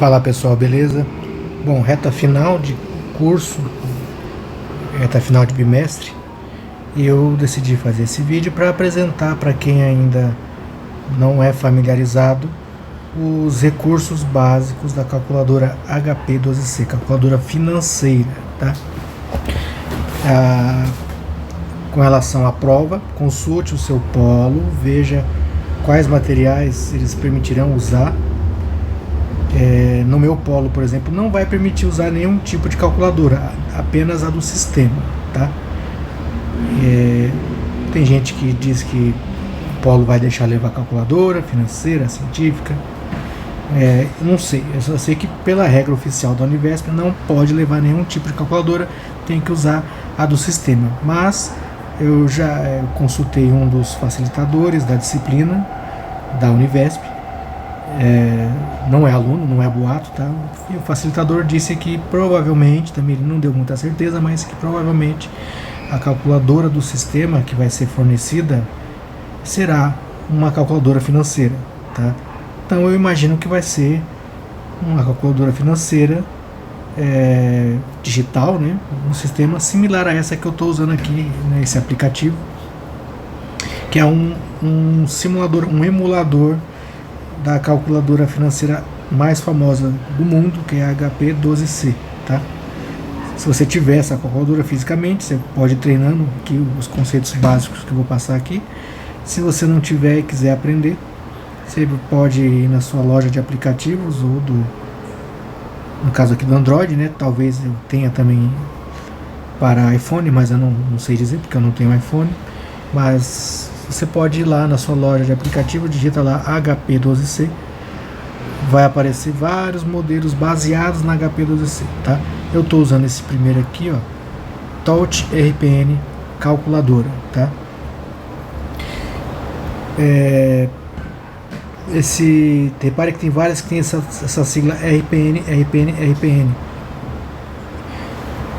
Fala pessoal, beleza? Bom, reta final de curso, reta final de bimestre, e eu decidi fazer esse vídeo para apresentar para quem ainda não é familiarizado os recursos básicos da calculadora HP12C, calculadora financeira, tá? Com relação à prova, consulte o seu polo, veja quais materiais eles permitirão usar. No meu polo, por exemplo, não vai permitir usar nenhum tipo de calculadora, apenas a do sistema, tá? Tem gente que diz que o polo vai deixar levar calculadora financeira, científica. Não sei, eu só sei que pela regra oficial da Univesp não pode levar nenhum tipo de calculadora, tem que usar a do sistema. Mas eu já consultei um dos facilitadores da disciplina da Univesp. Não é aluno, não é boato, tá? E o facilitador disse que provavelmente, também ele não deu muita certeza, mas que provavelmente a calculadora do sistema que vai ser fornecida será uma calculadora financeira, tá? Então eu imagino que vai ser uma calculadora financeira digital, né? Um sistema similar a essa que eu estou usando aqui nesse aplicativo, que é um simulador, um emulador da calculadora financeira mais famosa do mundo, que é a HP12C, tá? Se você tiver essa calculadora fisicamente, você pode ir treinando aqui os conceitos básicos que eu vou passar aqui. Se você não tiver e quiser aprender, você pode ir na sua loja de aplicativos ou no caso aqui do Android, né? Talvez eu tenha também para iPhone, mas eu não sei dizer porque eu não tenho iPhone. Mas você pode ir lá na sua loja de aplicativo, digita lá HP12C, vai aparecer vários modelos baseados na HP12C, tá? Eu estou usando esse primeiro aqui, ó, Touch RPN calculadora, tá? Repare que tem várias que tem essa sigla RPN,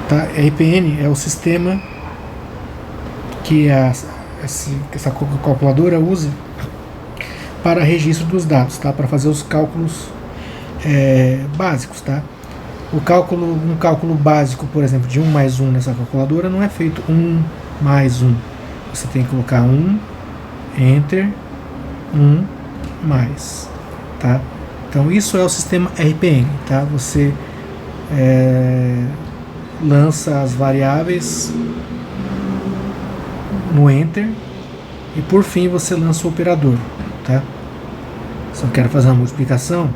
tá? RPN é o sistema que essa calculadora usa para registro dos dados, tá? Para fazer os cálculos básicos, tá? Um cálculo básico, por exemplo, de 1 mais 1 nessa calculadora não é feito 1 mais 1. Você tem que colocar 1, Enter, 1 mais, tá? Então isso é o sistema RPN, tá? Você lança as variáveis no Enter e por fim você lança o operador, tá? Se eu quero fazer uma multiplicação,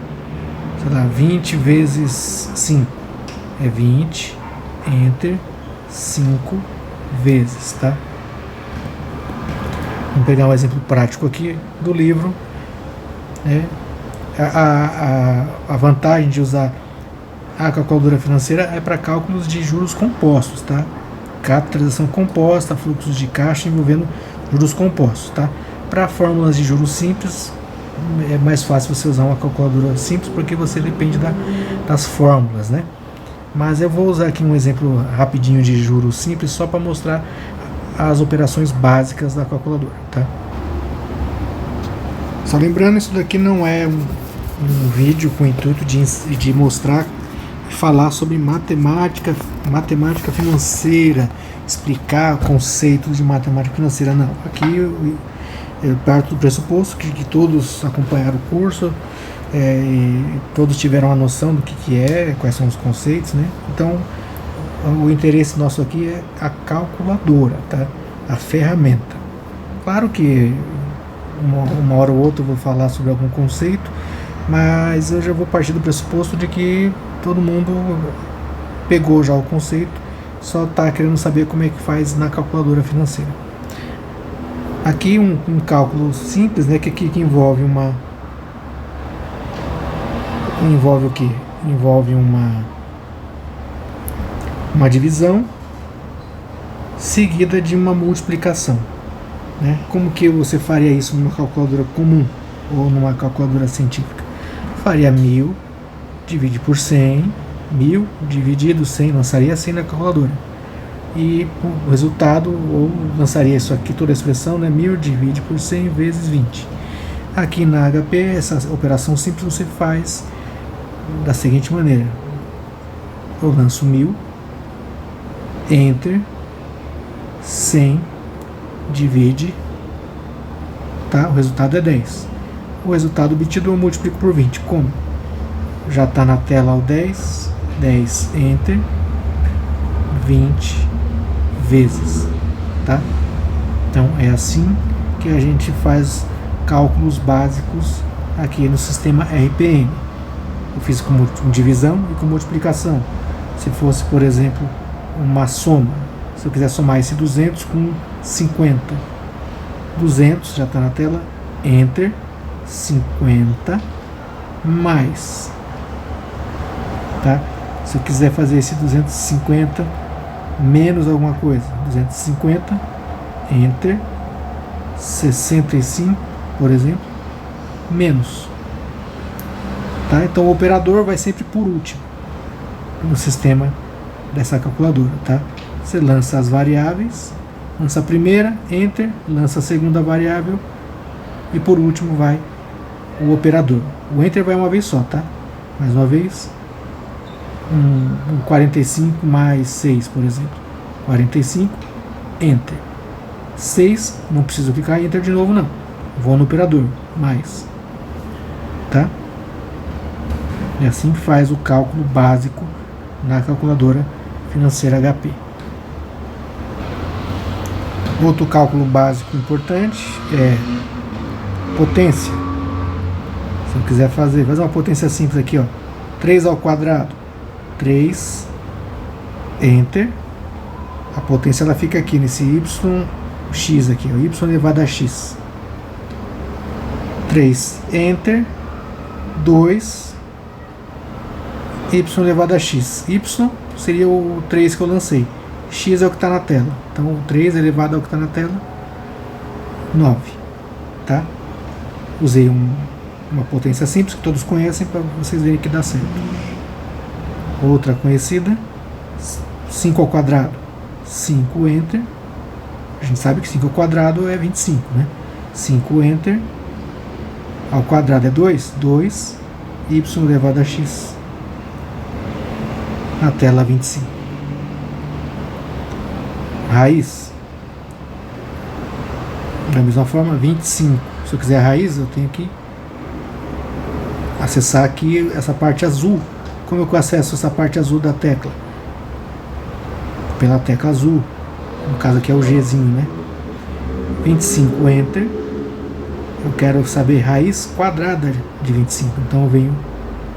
sei lá, 20 vezes 5 é 20, Enter, 5 vezes, tá? Vamos pegar um exemplo prático aqui do livro. A vantagem de usar a calculadora financeira é para cálculos de juros compostos, tá? Capitalização composta, fluxos de caixa envolvendo juros compostos, tá? Para fórmulas de juros simples é mais fácil você usar uma calculadora simples porque você depende das fórmulas, né? Mas eu vou usar aqui um exemplo rapidinho de juros simples só para mostrar as operações básicas da calculadora, tá? Só lembrando, isso daqui não é um vídeo com o intuito de mostrar e falar sobre matemática financeira, explicar conceitos de matemática financeira, não. Aqui eu parto do pressuposto que todos acompanharam o curso, e todos tiveram a noção do que é, quais são os conceitos, né? Então o interesse nosso aqui é a calculadora, tá? A ferramenta. Claro que uma hora ou outra eu vou falar sobre algum conceito, mas eu já vou partir do pressuposto de que todo mundo pegou já o conceito, só está querendo saber como é que faz na calculadora financeira. Aqui um cálculo simples, né, que envolve envolve o que? Envolve uma divisão seguida de uma multiplicação, né? Como que você faria isso numa calculadora comum ou numa calculadora científica? Faria 1000 divide por 100, 1000 dividido 100, lançaria 100 na calculadora. E o resultado, ou lançaria isso aqui, toda a expressão, né? 1000 divide por 100 vezes 20. Aqui na HP, essa operação simples você faz da seguinte maneira: eu lanço 1000, Enter, 100, divide, tá? O resultado é 10. O resultado obtido eu multiplico por 20. Como? Já está na tela o 10, 10, Enter, 20 vezes, tá? Então é assim que a gente faz cálculos básicos aqui no sistema RPM. Eu fiz com divisão e com multiplicação. Se fosse, por exemplo, uma soma, se eu quiser somar esse 200 com 50, 200 já está na tela, Enter, 50 mais, tá? Se eu quiser fazer esse 250 menos alguma coisa, 250, Enter, 65, por exemplo, menos, tá? Então o operador vai sempre por último no sistema dessa calculadora, tá? Você lança as variáveis, lança a primeira, Enter, lança a segunda variável e por último vai o operador. O Enter vai uma vez só, tá? Mais uma vez, 45 mais 6, por exemplo. 45, Enter. 6, não preciso clicar Enter de novo, não. Vou no operador, mais. Tá? E assim faz o cálculo básico na calculadora financeira HP. Outro cálculo básico importante é potência. Se eu quiser fazer uma potência simples aqui, ó, 3 ao quadrado, 3, Enter, a potência ela fica aqui nesse yx aqui, ó, y elevado a x, 3, Enter, 2, y elevado a x, y seria o 3 que eu lancei, x é o que está na tela, então o 3 elevado ao que está na tela, 9, tá? Usei uma potência simples que todos conhecem para vocês verem que dá certo. Outra conhecida, 5 ao quadrado, 5 Enter, a gente sabe que 5 ao quadrado é 25, né? 5 Enter, ao quadrado é 2, 2, y elevado a x, na tela 25. Raiz, da mesma forma, 25. Se eu quiser a raiz, eu tenho que acessar aqui essa parte azul. Como eu acesso essa parte azul da tecla? Pela tecla azul, no caso aqui é o Gzinho, né? 25, Enter. Eu quero saber raiz quadrada de 25, então eu venho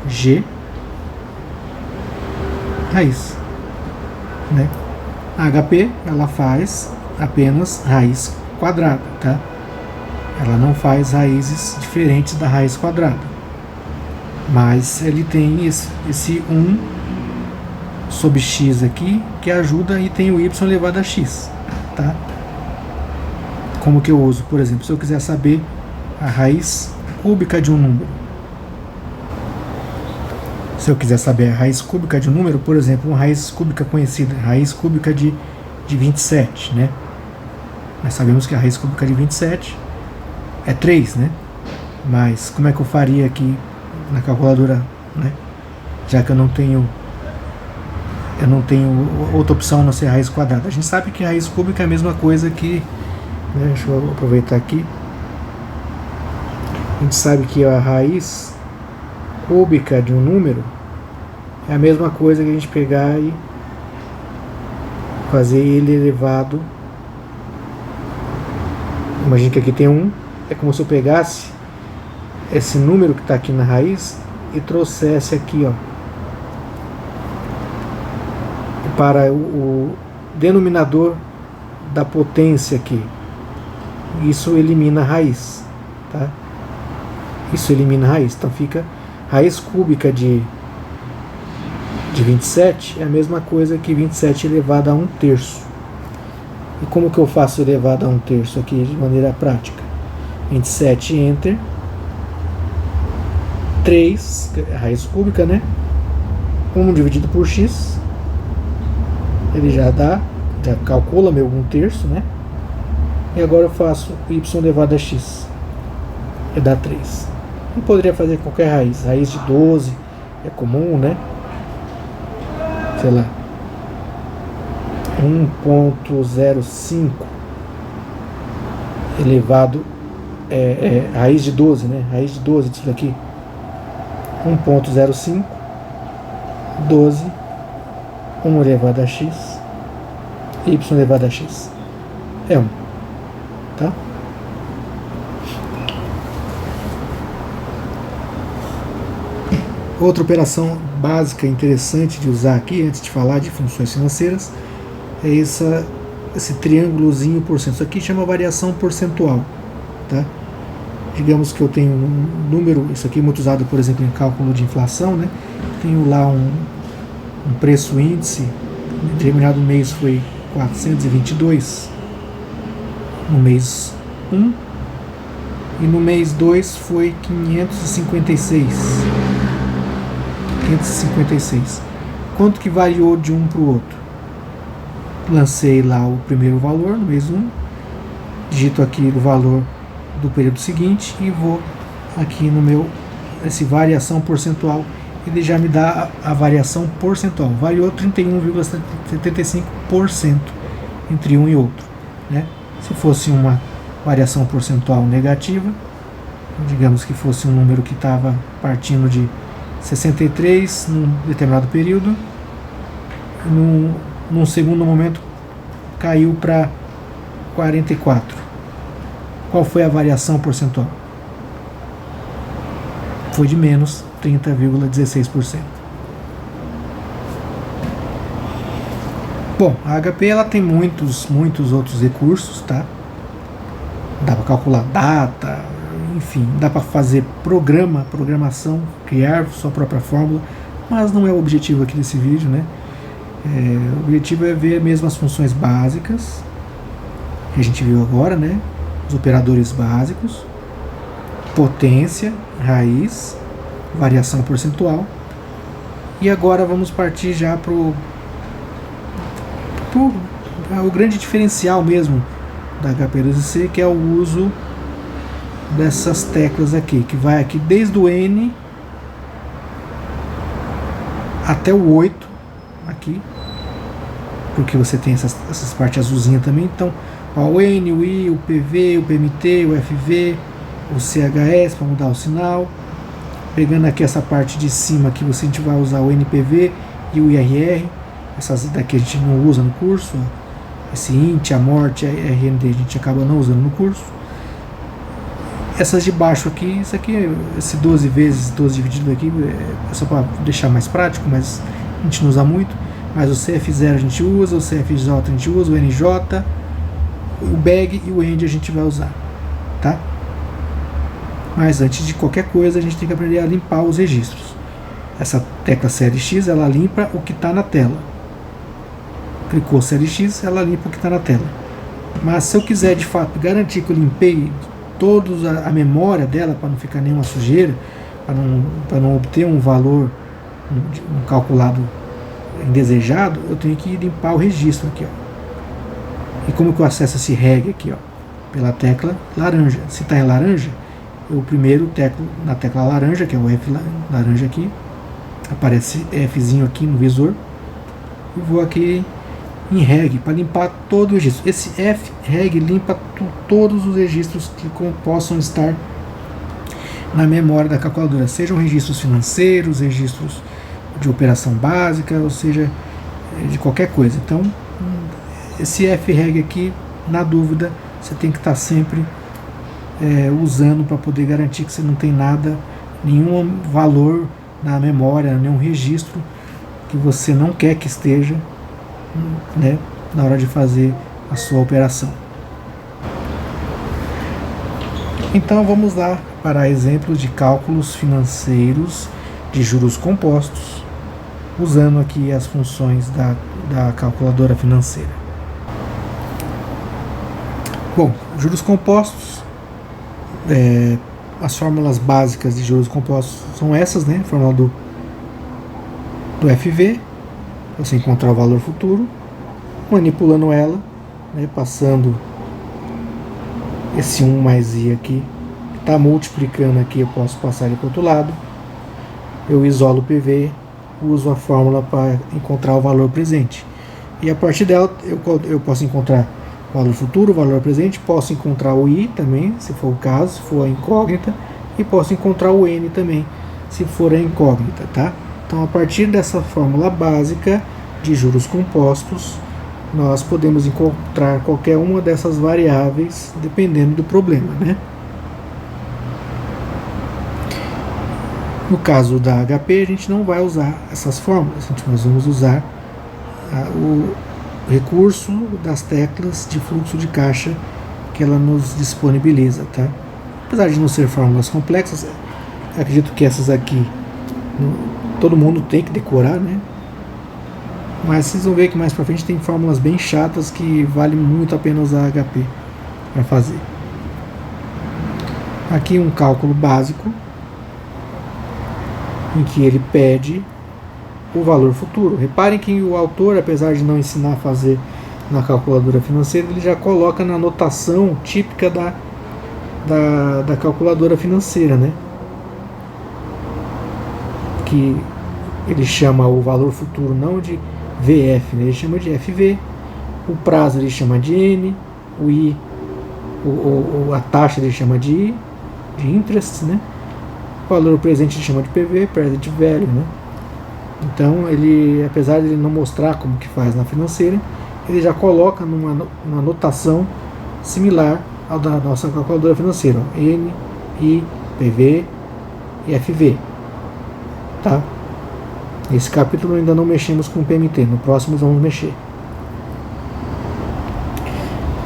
G, raiz, né? A HP, ela faz apenas raiz quadrada, tá? Ela não faz raízes diferentes da raiz quadrada, mas ele tem esse 1 sobre x aqui, que ajuda, e tem o y elevado a x, tá? Como que eu uso? Por exemplo, se eu quiser saber a raiz cúbica de um número, se eu quiser saber a raiz cúbica de um número, por exemplo, uma raiz cúbica conhecida, raiz cúbica de 27, né? Nós sabemos que a raiz cúbica de 27 é 3, né? Mas como é que eu faria aqui na calculadora, né? Já que eu não tenho outra opção a não ser a raiz quadrada. A gente sabe que a raiz cúbica é a mesma coisa que, né? Deixa eu aproveitar aqui. A gente sabe que a raiz cúbica de um número é a mesma coisa que a gente pegar e fazer ele elevado. Imagina que aqui tem 1, é como se eu pegasse esse número que está aqui na raiz e trouxesse aqui, ó, para o denominador da potência aqui. Isso elimina a raiz, tá? Isso elimina a raiz, então fica raiz cúbica de 27 é a mesma coisa que 27 elevado a 1/3. E como que eu faço elevado a 1/3 aqui de maneira prática? 27, Enter, 3, raiz cúbica, né? 1 dividido por x, ele já calcula meu 1/3, né? E agora eu faço y elevado a x, que dá 3. Eu poderia fazer qualquer raiz de 12, é comum, né? Sei lá, 1,05 elevado, raiz de 12, né? Raiz de 12 disso daqui. 1,05, 12, 1 elevado a x, y elevado a x. É 1. Tá? Outra operação básica interessante de usar aqui, antes de falar de funções financeiras, é esse triângulozinho por cento. Isso aqui chama variação percentual. Tá? Digamos que eu tenho um número, isso aqui é muito usado, por exemplo, em cálculo de inflação, né? Tenho lá um preço índice, em determinado mês foi 422, no mês 1, e no mês 2 foi 556. Quanto que variou de um para o outro? Lancei lá o primeiro valor no mês 1, digito aqui o valor do período seguinte e vou aqui no meu esse variação percentual, ele já me dá a variação percentual. Variou 31,75% entre um e outro, né? Se fosse uma variação percentual negativa, digamos que fosse um número que estava partindo de 63 num determinado período, num segundo momento caiu para 44. Qual foi a variação percentual? Foi de menos 30,16%. Bom, a HP ela tem muitos outros recursos, tá? Dá para calcular data, enfim, dá para fazer programação, criar sua própria fórmula, mas não é o objetivo aqui desse vídeo, né? O objetivo é ver mesmo as funções básicas que a gente viu agora, né? Os operadores básicos, potência, raiz, variação percentual. E agora vamos partir já para o grande diferencial mesmo da HP2C, que é o uso dessas teclas aqui, que vai aqui desde o N até o 8 aqui, porque você tem essas partes azulzinhas também. Então, ó, o N, o I, o PV, o PMT, o FV, o CHS para mudar o sinal. Pegando aqui essa parte de cima que a gente vai usar o NPV e o IRR. Essas daqui a gente não usa no curso. Esse INT, a morte, a RND a gente acaba não usando no curso. Essas de baixo aqui, isso aqui, esse 12 vezes 12 dividido aqui, é só para deixar mais prático, mas a gente não usa muito. Mas o CF0 a gente usa, o CFJ a gente usa, o NJ, o BAG e o END a gente vai usar, tá? Mas antes de qualquer coisa a gente tem que aprender a limpar os registros. Essa tecla série X, ela limpa o que está na tela. Clicou série X, ela limpa o que está na tela. Mas se eu quiser de fato garantir que eu limpei todos a memória dela, para não ficar nenhuma sujeira, para não obter um valor um calculado indesejado, eu tenho que limpar o registro aqui, ó. E como que eu acesso esse reg aqui, ó? Pela tecla laranja. Se está em laranja, eu primeiro teclo na tecla laranja, que é o F laranja aqui, aparece Fzinho aqui no visor, e vou aqui em reg para limpar todo o registro. Esse F reg limpa todos os registros que possam estar na memória da calculadora, sejam registros financeiros, registros de operação básica, ou seja, de qualquer coisa. Então, esse F reg aqui, na dúvida, você tem que estar sempre usando para poder garantir que você não tem nada, nenhum valor na memória, nenhum registro que você não quer que esteja, né, na hora de fazer a sua operação. Então vamos lá para exemplos de cálculos financeiros de juros compostos, usando aqui as funções da calculadora financeira. Bom, juros compostos, as fórmulas básicas de juros compostos são essas, né? A fórmula do FV, você encontrar o valor futuro, manipulando ela, né, passando esse 1 mais I aqui, está multiplicando aqui, eu posso passar ele para o outro lado, eu isolo o PV, uso a fórmula para encontrar o valor presente. E a partir dela eu posso encontrar o valor futuro, o valor presente, posso encontrar o I também, se for o caso, se for a incógnita, e posso encontrar o N também, se for a incógnita, tá? Então, a partir dessa fórmula básica de juros compostos, nós podemos encontrar qualquer uma dessas variáveis, dependendo do problema, né? No caso da HP, a gente não vai usar essas fórmulas, nós vamos usar o recurso das teclas de fluxo de caixa que ela nos disponibiliza, tá? Apesar de não ser fórmulas complexas, acredito que essas aqui todo mundo tem que decorar, né? Mas vocês vão ver que mais pra frente tem fórmulas bem chatas que vale muito a pena usar HP para fazer. Aqui um cálculo básico em que ele pede o valor futuro. Reparem que o autor, apesar de não ensinar a fazer na calculadora financeira, ele já coloca na notação típica da calculadora financeira, né? Que ele chama o valor futuro não de VF, né? Ele chama de FV, o prazo ele chama de N, o I, a taxa ele chama de I, de interest, né? O valor presente ele chama de PV, present value, né? Então ele, apesar de ele não mostrar como que faz na financeira, ele já coloca numa notação similar ao da nossa calculadora financeira, ó, N, I, PV e FV, tá? Nesse capítulo ainda não mexemos com o PMT, no próximo vamos mexer.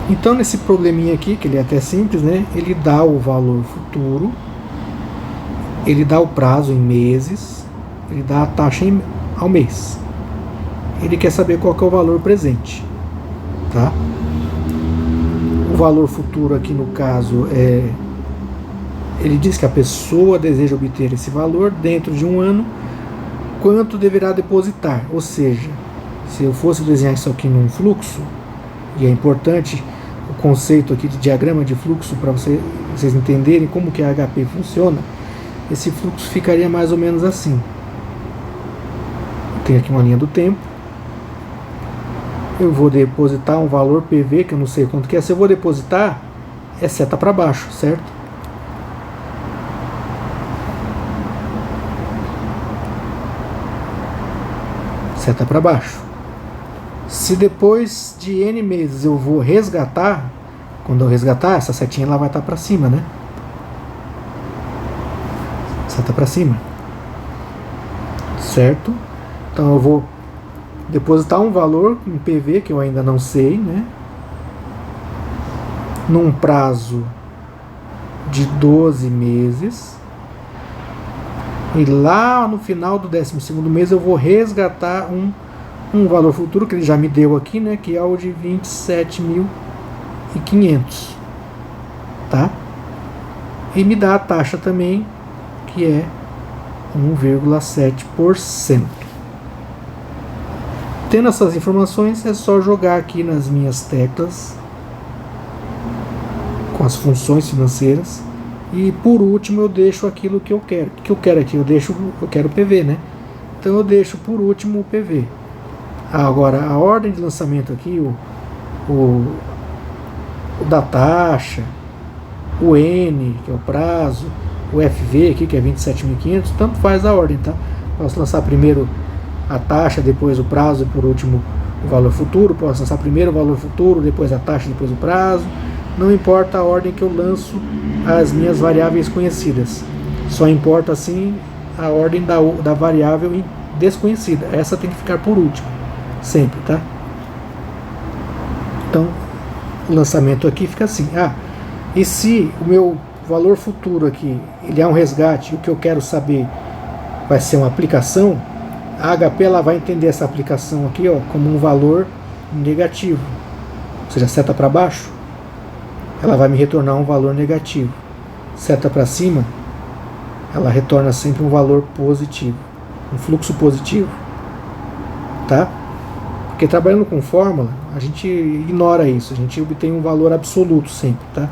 Então nesse probleminha aqui, que ele é até simples, né? Ele dá o valor futuro, ele dá o prazo em meses, ele dá a taxa ao mês. Ele quer saber qual que é o valor presente, tá? O valor futuro aqui no caso ele diz que a pessoa deseja obter esse valor dentro de um ano, quanto deverá depositar. Ou seja, se eu fosse desenhar isso aqui num fluxo, e é importante o conceito aqui de diagrama de fluxo para vocês entenderem como que a HP funciona, esse fluxo ficaria mais ou menos assim. Tem aqui uma linha do tempo, eu vou depositar um valor PV, que eu não sei quanto que é. Se eu vou depositar, é seta para baixo, certo? Seta para baixo. Se depois de N meses eu vou resgatar, quando eu resgatar, essa setinha lá vai estar para cima, né? Seta para cima, certo? Então eu vou depositar um valor em PV que eu ainda não sei, né? Num prazo de 12 meses. E lá no final do 12º mês eu vou resgatar um valor futuro que ele já me deu aqui, né? Que é o de 27.500, tá? E me dá a taxa também, que é 1,7%. Tendo essas informações, é só jogar aqui nas minhas teclas com as funções financeiras e por último eu deixo aquilo que eu quero. O que eu quero aqui? Eu quero o PV, né? Então eu deixo por último o PV. Agora a ordem de lançamento aqui, o da taxa, o N, que é o prazo, o FV aqui, que é 27.500, tanto faz a ordem, tá? Posso lançar primeiro a taxa, depois o prazo e por último o valor futuro. Posso lançar primeiro o valor futuro, depois a taxa, depois o prazo. Não importa a ordem que eu lanço as minhas variáveis conhecidas. Só importa assim a ordem da variável desconhecida. Essa tem que ficar por último, sempre, tá? Então o lançamento aqui fica assim. E se o meu valor futuro aqui ele é um resgate e o que eu quero saber vai ser uma aplicação, a HP ela vai entender essa aplicação aqui, ó, como um valor negativo, ou seja, seta para baixo, ela vai me retornar um valor negativo. Seta para cima, ela retorna sempre um valor positivo, um fluxo positivo, tá? Porque trabalhando com fórmula, a gente ignora isso, a gente obtém um valor absoluto sempre, tá?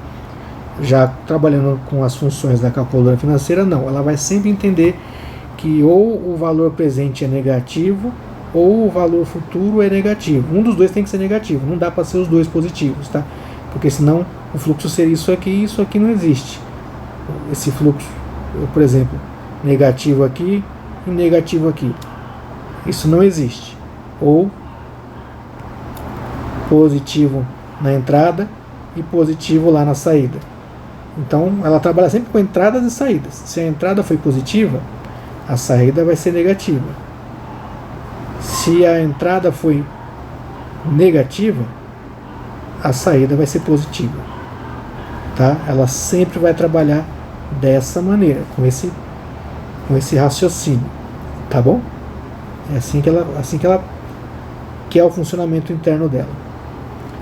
Já trabalhando com as funções da calculadora financeira, não, ela vai sempre entender que ou o valor presente é negativo ou o valor futuro é negativo. Um dos dois tem que ser negativo, não dá para ser os dois positivos, tá? Porque senão o fluxo seria isso aqui e isso aqui não existe. Esse fluxo, por exemplo, negativo aqui e negativo aqui. Isso não existe. Ou positivo na entrada e positivo lá na saída. Então ela trabalha sempre com entradas e saídas. Se a entrada foi positiva, a saída vai ser negativa. Se a entrada foi negativa, a saída vai ser positiva. Tá? Ela sempre vai trabalhar dessa maneira, com esse raciocínio. Tá bom? É assim que é o funcionamento interno dela.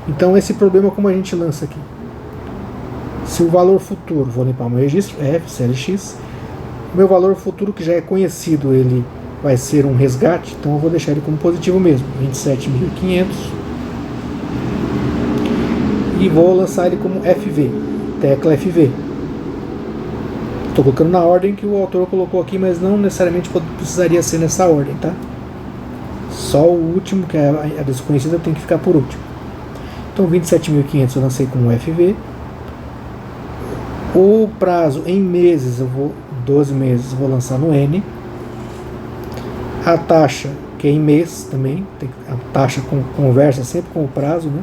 Então esse problema como a gente lança aqui? Se o valor futuro, vou limpar o meu registro, F, CLX, o meu valor futuro que já é conhecido, ele vai ser um resgate, então eu vou deixar ele como positivo mesmo, 27.500, e vou lançar ele como FV, tecla FV. Estou colocando na ordem que o autor colocou aqui, mas não necessariamente precisaria ser nessa ordem, tá? Só o último, que é a desconhecida, tem que ficar por último. Então 27.500 eu lancei como FV. O prazo em meses, 12 meses, eu vou lançar no N. A taxa, que é em mês também, a taxa conversa sempre com o prazo, né?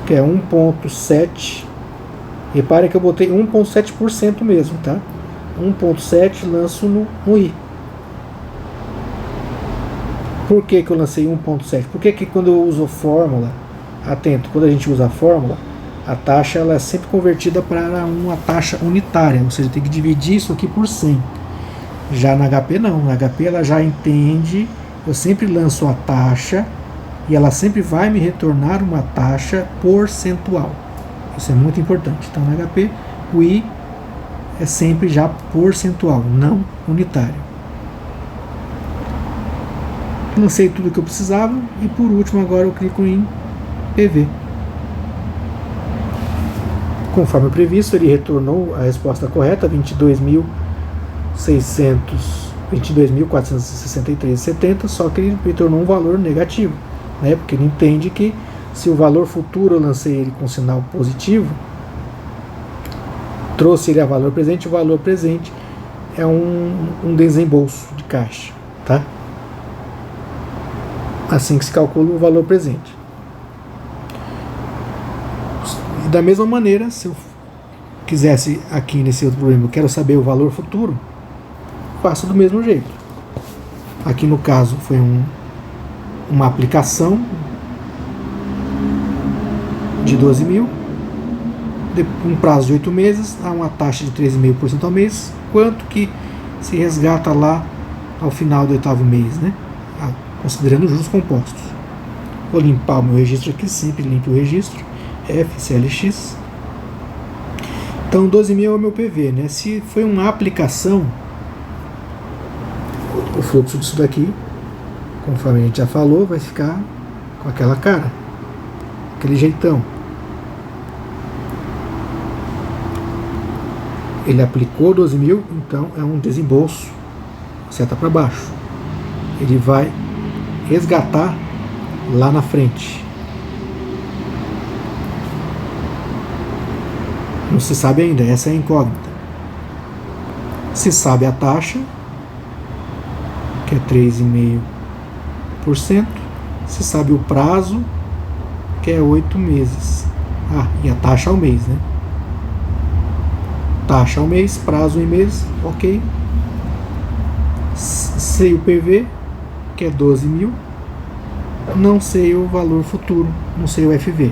Que é 1,7. Repare que eu botei 1,7% mesmo, tá? 1,7 lanço no I. Por que que eu lancei 1,7? Por que que quando eu uso fórmula, atento, quando a gente usa a fórmula, a taxa ela é sempre convertida para uma taxa unitária, ou seja, tem que dividir isso aqui por 100. Já na HP não, na HP ela já entende, eu sempre lanço a taxa e ela sempre vai me retornar uma taxa percentual. Isso é muito importante. Então na HP o I é sempre já percentual, não unitário. Lancei tudo que eu precisava e por último agora eu clico em PV. Conforme previsto, ele retornou a resposta correta, 22.463,70, só que ele retornou um valor negativo, né? Porque ele entende que se o valor futuro eu lancei ele com sinal positivo, trouxe ele a valor presente, o valor presente é um desembolso de caixa, tá? Assim que se calcula o valor presente. E da mesma maneira, se eu quisesse aqui nesse outro problema, eu quero saber o valor futuro, faço do mesmo jeito. Aqui no caso foi uma aplicação de 12 mil, um prazo de 8 meses, a uma taxa de 13,5% ao mês, quanto que se resgata lá ao final do 8º mês, né? Considerando juros compostos. Vou limpar o meu registro aqui, sempre limpo o registro, FCLX. Então 12 mil é o meu PV, né? Se foi uma aplicação, o fluxo disso daqui, conforme a gente já falou, vai ficar com aquela cara, aquele jeitão. Ele aplicou 12 mil, então é um desembolso, seta para baixo. Ele vai resgatar lá na frente. Não se sabe ainda, essa é a incógnita. Se sabe a taxa, que é 3,5%. Se sabe o prazo, que é 8 meses. E a taxa ao mês, né? Taxa ao mês, prazo em mês, ok. Sei o PV, que é 12 mil. Não sei o valor futuro, não sei o FV.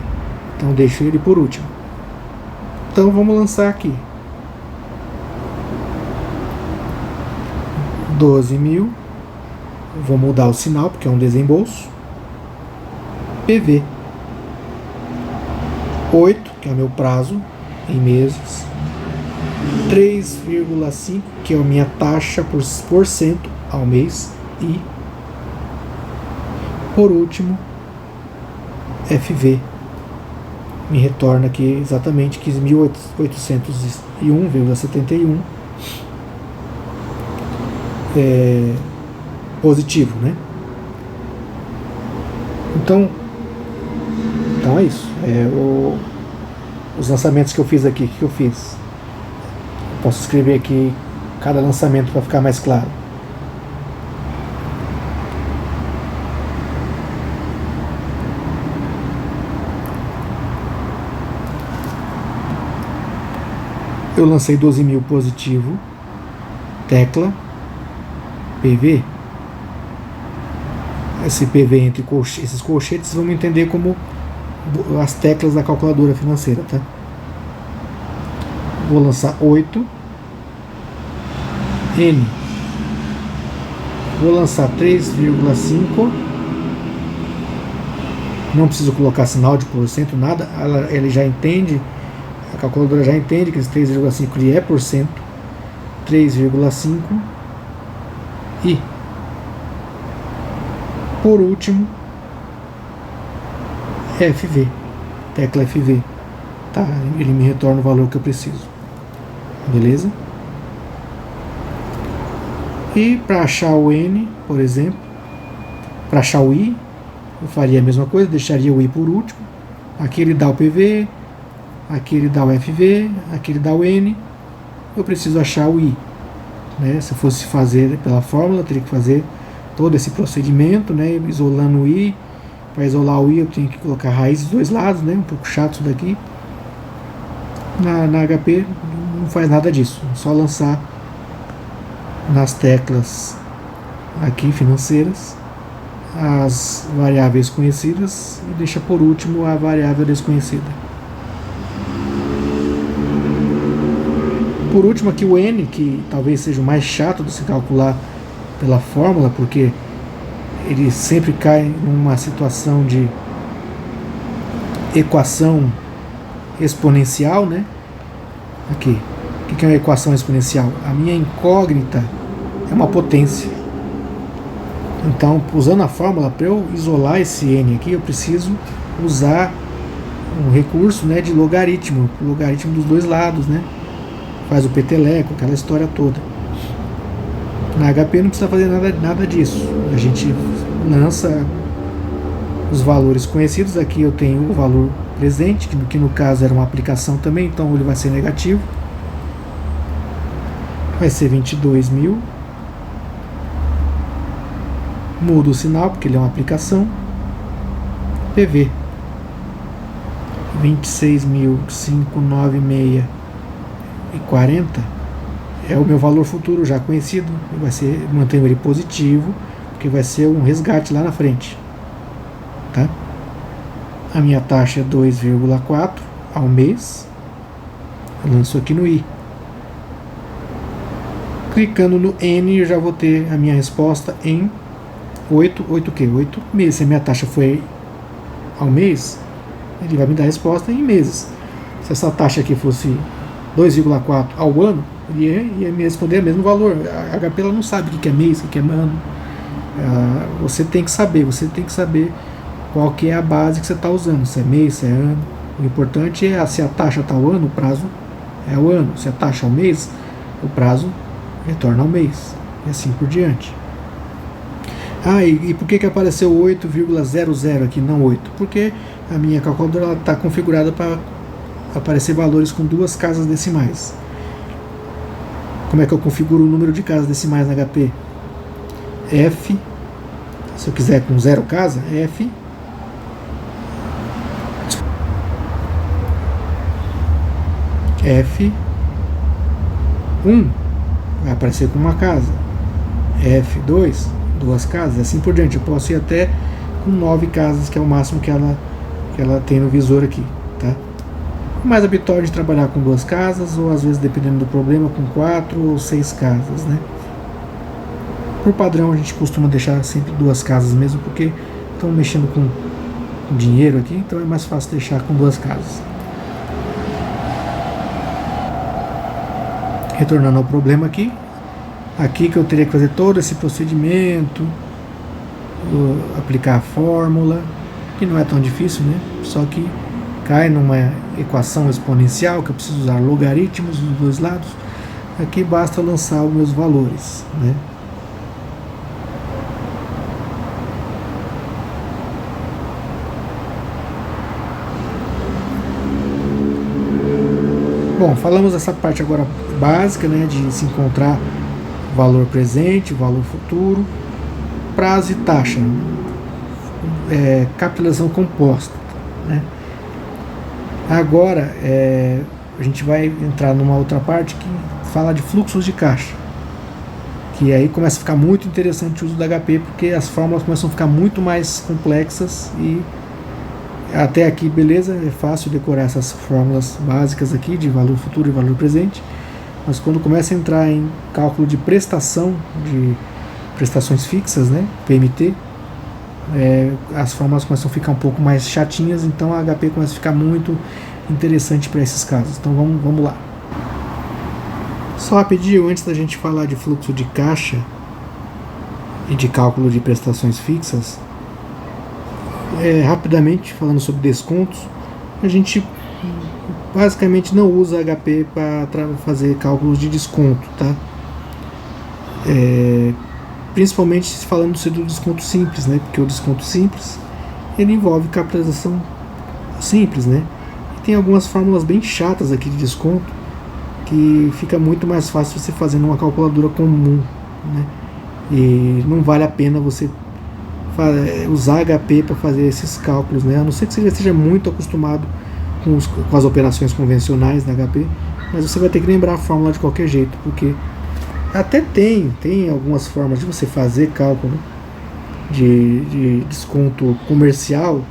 Então deixo ele por último. Então vamos lançar aqui 12 mil. Vou mudar o sinal porque é um desembolso. PV 8, que é o meu prazo em meses. 3,5, que é a minha taxa por cento ao mês. E por último FV me retorna aqui exatamente 15.801,71, positivo, né? Então é isso. Os lançamentos que eu fiz aqui, o que eu fiz? Eu posso escrever aqui cada lançamento para ficar mais claro. Eu lancei 12.000 positivo, tecla, PV. Esse PV entre esses colchetes, vamos entender como as teclas da calculadora financeira, tá? Vou lançar 8, N. Vou lançar 3,5. Não preciso colocar sinal de porcento, nada. Ele já entende, a calculadora já entende que esse 3,5 é porcento. 3,5 e por último FV, tecla FV, tá? Ele me retorna o valor que eu preciso, beleza? E para achar o N, por exemplo, para achar o I, eu faria a mesma coisa, deixaria o I por último. Aqui ele dá o PV, aqui ele dá o FV, aqui ele dá o N. Eu preciso achar o I, né? Se eu fosse fazer pela fórmula, eu teria que fazer todo esse procedimento, né? Isolando o I. Para isolar o I, eu tenho que colocar raiz dos dois lados, né? Um pouco chato isso daqui. Na HP não faz nada disso, é só lançar nas teclas aqui financeiras as variáveis conhecidas e deixa por último a variável desconhecida. Por último aqui o N, que talvez seja o mais chato de se calcular pela fórmula, porque ele sempre cai numa situação de equação exponencial, né? Aqui, o que é uma equação exponencial? A minha incógnita é uma potência. Então, usando a fórmula, para eu isolar esse N aqui, eu preciso usar um recurso, né, de logaritmo, o logaritmo dos dois lados, né? Faz o peteleco, aquela história toda. Na HP não precisa fazer nada disso. A gente lança os valores conhecidos. Aqui eu tenho o valor presente, que no caso era uma aplicação também, então ele vai ser negativo. Vai ser 22.000. Muda o sinal, porque ele é uma aplicação. PV 26.596,40 é o meu valor futuro já conhecido. Vai ser, mantenho ele positivo, porque vai ser um resgate lá na frente, tá? A minha taxa é 2,4 ao mês. Eu lanço aqui no I. Clicando no N, eu já vou ter a minha resposta em 8 o quê? 8 meses. Se a minha taxa foi ao mês, ele vai me dar a resposta em meses. Se essa taxa aqui fosse 2,4 ao ano, ele ia me responder o mesmo valor. A HP ela não sabe o que é mês, o que é ano. Você tem que saber qual que é a base que você está usando, se é mês, se é ano. O importante é se a taxa está ao ano, o prazo é o ano. Se a taxa é ao mês, o prazo retorna ao mês. E assim por diante. E por que apareceu 8,00 aqui, não 8? Porque a minha calculadora está configurada para aparecer valores com duas casas decimais. Como é que eu configuro o número de casas decimais na HP? F, se eu quiser com 0 casa, F F1 vai aparecer com uma casa, F2 duas casas, assim por diante. Eu posso ir até com 9 casas, que é o máximo que ela tem no visor aqui, tá? Mais habitual de trabalhar com 2 casas, ou às vezes, dependendo do problema, com 4 ou 6 casas, né? Por padrão, a gente costuma deixar sempre 2 casas mesmo, porque estão mexendo com dinheiro aqui, então é mais fácil deixar com 2 casas. Retornando ao problema aqui que eu teria que fazer todo esse procedimento, aplicar a fórmula, que não é tão difícil, né? Só que cai numa equação exponencial, que eu preciso usar logaritmos dos dois lados. Aqui basta lançar os meus valores, né? Bom, falamos essa parte agora básica, né, de se encontrar valor presente, valor futuro, prazo e taxa, capitalização composta, né? Agora a gente vai entrar numa outra parte que fala de fluxos de caixa, que aí começa a ficar muito interessante o uso da HP, porque as fórmulas começam a ficar muito mais complexas. E até aqui, beleza, é fácil decorar essas fórmulas básicas aqui de valor futuro e valor presente, mas quando começa a entrar em cálculo de prestação, de prestações fixas, né, PMT, as fórmulas começam a ficar um pouco mais chatinhas, então a HP começa a ficar muito interessante para esses casos. Então vamos lá. Só rapidinho, antes da gente falar de fluxo de caixa e de cálculo de prestações fixas, rapidamente falando sobre descontos, a gente basicamente não usa HP para fazer cálculos de desconto, tá? Principalmente falando do desconto simples, né? Porque o desconto simples ele envolve capitalização simples, né? E tem algumas fórmulas bem chatas aqui de desconto que fica muito mais fácil você fazer numa calculadora comum, né? E não vale a pena você usar HP para fazer esses cálculos, né? A não ser que você já esteja muito acostumado com as operações convencionais da HP, mas você vai ter que lembrar a fórmula de qualquer jeito, porque até tem algumas formas de você fazer cálculo de desconto comercial,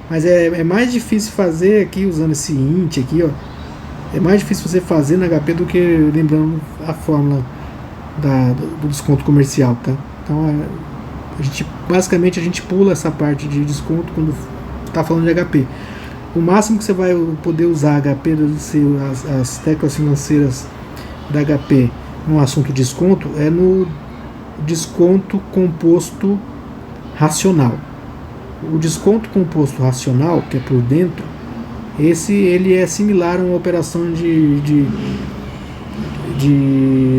mas é mais difícil fazer aqui usando esse int aqui, ó. É mais difícil você fazer na HP do que lembrando a fórmula do desconto comercial, tá? Então basicamente a gente pula essa parte de desconto quando está falando de HP. O máximo que você vai poder usar HP, as teclas financeiras da HP no assunto de desconto é no desconto composto racional. O desconto composto racional, que é por dentro, ele é similar a uma operação de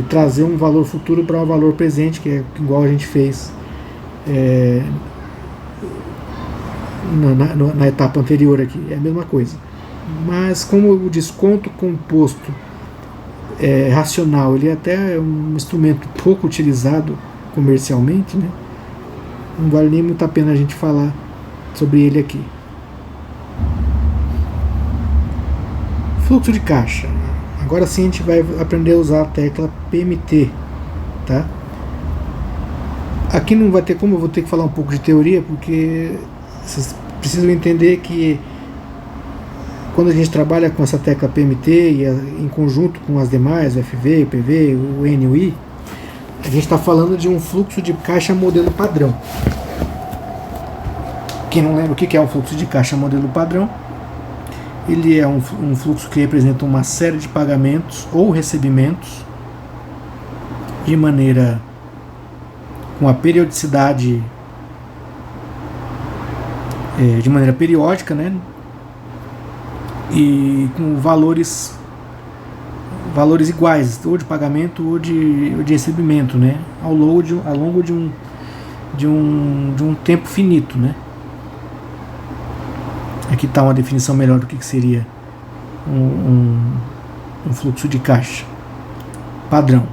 trazer um valor futuro para um valor presente, que é igual a gente fez na etapa anterior aqui. É a mesma coisa. Mas como o desconto composto racional, ele até é um instrumento pouco utilizado comercialmente, né? Não vale nem muito a pena a gente falar sobre ele aqui. Fluxo de caixa. Agora sim a gente vai aprender a usar a tecla PMT, tá? Aqui não vai ter como, eu vou ter que falar um pouco de teoria, porque vocês precisam entender que quando a gente trabalha com essa tecla PMT e em conjunto com as demais, o FV, o PV, o N e o I, a gente está falando de um fluxo de caixa modelo padrão. Quem não lembra o que é um fluxo de caixa modelo padrão, ele é um fluxo que representa uma série de pagamentos ou recebimentos de maneira com a periodicidade de maneira periódica, né? E com valores iguais, ou de pagamento ou de recebimento, né? Ao longo de um tempo finito, né? Aqui está uma definição melhor do que seria um fluxo de caixa padrão,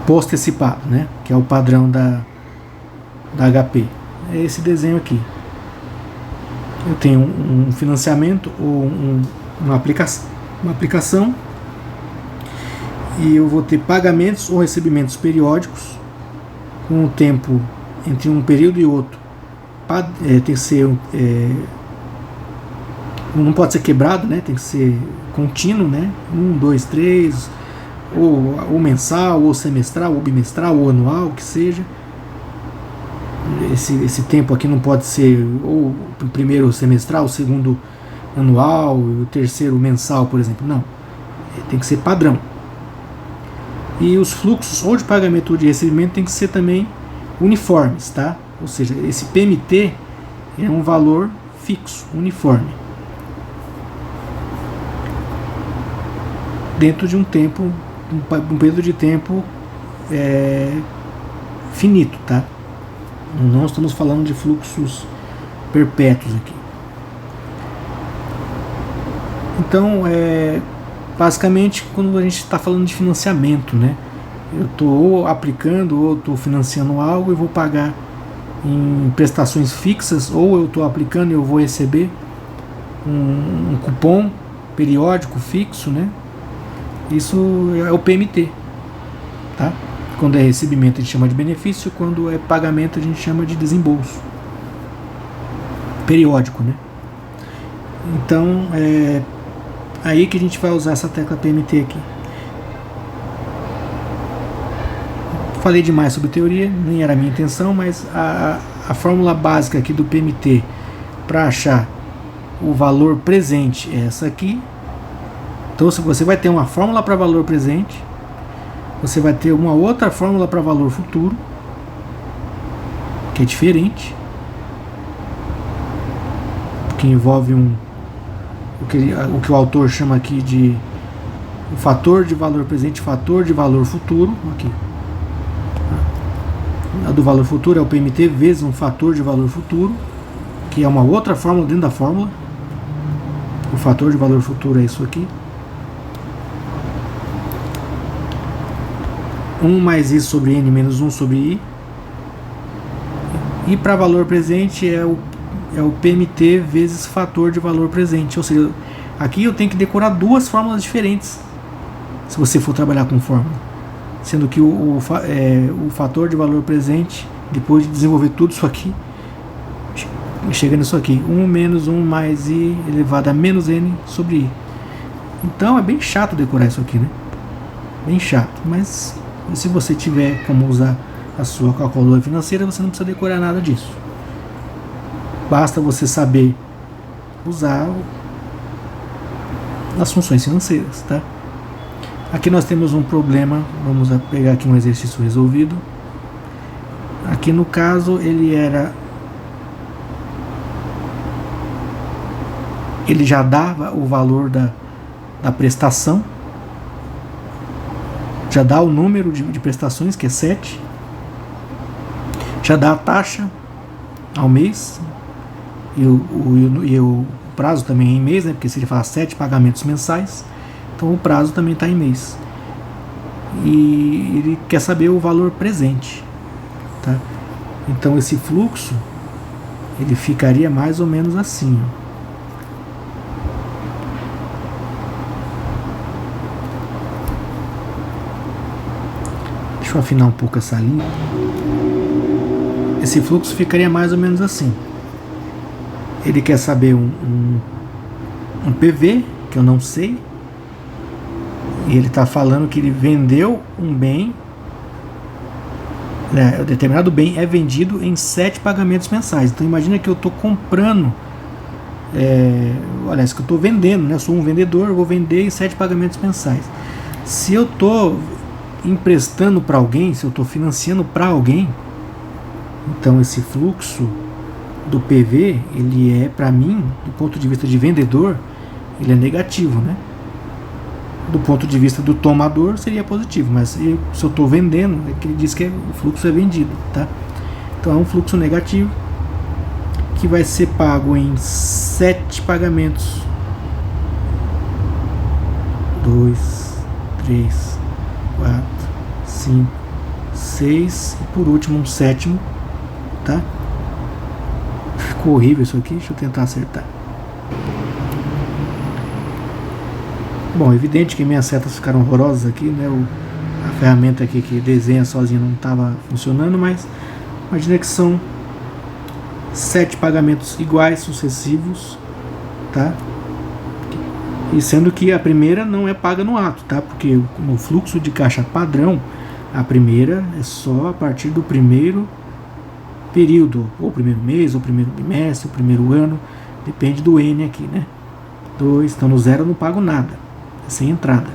postecipado, né? Que é o padrão da HP. É esse desenho aqui. Eu tenho um financiamento ou uma aplicação e eu vou ter pagamentos ou recebimentos periódicos com o tempo entre um período e outro. Tem que ser não pode ser quebrado, né? Tem que ser contínuo, né? 1, 2, 3, ou mensal, ou semestral, ou bimestral, ou anual, o que seja. Esse tempo aqui não pode ser ou o primeiro semestral, o segundo anual, o terceiro mensal, por exemplo. Não, tem que ser padrão. E os fluxos ou de pagamento ou de recebimento tem que ser também uniformes, tá? Ou seja, esse PMT é um valor fixo, uniforme, dentro de um tempo, um período de tempo finito, tá? Não estamos falando de fluxos perpétuos aqui. Então, Basicamente, quando a gente está falando de financiamento, né? Eu estou ou aplicando ou estou financiando algo e vou pagar em prestações fixas, ou eu estou aplicando e eu vou receber um cupom periódico fixo, né? Isso é o PMT, tá? Quando é recebimento a gente chama de benefício, quando é pagamento a gente chama de desembolso periódico, né? Então é aí que a gente vai usar essa tecla PMT aqui. Falei demais sobre teoria, nem era a minha intenção, mas a fórmula básica aqui do PMT para achar o valor presente é essa aqui. Então se você vai ter uma fórmula para valor presente, você vai ter uma outra fórmula para valor futuro, que é diferente, que envolve o que o autor chama aqui de o fator de valor presente, fator de valor futuro. Aqui, a do valor futuro é o PMT vezes um fator de valor futuro, que é uma outra fórmula dentro da fórmula. O fator de valor futuro é isso aqui. 1 mais I sobre N menos 1 sobre I. E para valor presente é o PMT vezes fator de valor presente. Ou seja, aqui eu tenho que decorar duas fórmulas diferentes se você for trabalhar com fórmula. Sendo que o fator de valor presente, depois de desenvolver tudo isso aqui, chega nisso aqui. 1 menos 1 mais I elevado a menos N sobre I. Então é bem chato decorar isso aqui, né? Bem chato, mas se você tiver como usar a sua calculadora financeira, você não precisa decorar nada disso. Basta você saber usar as funções financeiras, tá? Aqui nós temos um problema, vamos pegar aqui um exercício resolvido. Aqui no caso ele já dava o valor da prestação, já dá o número de prestações, que é 7, já dá a taxa ao mês, e o prazo também é em mês, né? Porque se ele fala 7 pagamentos mensais, então o prazo também está em mês. E ele quer saber o valor presente, tá? Então esse fluxo ele ficaria mais ou menos assim, ó. Deixa eu afinar um pouco essa linha. Esse fluxo ficaria mais ou menos assim. Ele quer saber um PV, que eu não sei, e ele está falando que ele vendeu um bem, né, determinado bem é vendido em 7 pagamentos mensais. Então imagina que eu estou comprando, olha, isso que eu estou vendendo, né? Eu sou um vendedor, eu vou vender em 7 pagamentos mensais. Se eu estou emprestando para alguém, se eu estou financiando para alguém, então esse fluxo do PV, ele é, para mim, do ponto de vista de vendedor, ele é negativo, né? Do ponto de vista do tomador seria positivo, mas se eu estou vendendo, é que ele diz que o fluxo é vendido, tá? Então é um fluxo negativo que vai ser pago em 7 pagamentos. 2, 3, 4, 5, 6 e por último um sétimo, tá? Ficou horrível isso aqui, deixa eu tentar acertar. Bom, evidente que minhas setas ficaram horrorosas aqui, né? A ferramenta aqui que desenha sozinha não estava funcionando, mas imagina que são 7 pagamentos iguais, sucessivos, tá? E sendo que a primeira não é paga no ato, tá? Porque no fluxo de caixa padrão, a primeira é só a partir do primeiro período, ou primeiro mês, ou primeiro bimestre, ou primeiro ano, depende do N aqui, né? 2, então no 0 eu não pago nada, é sem entrada.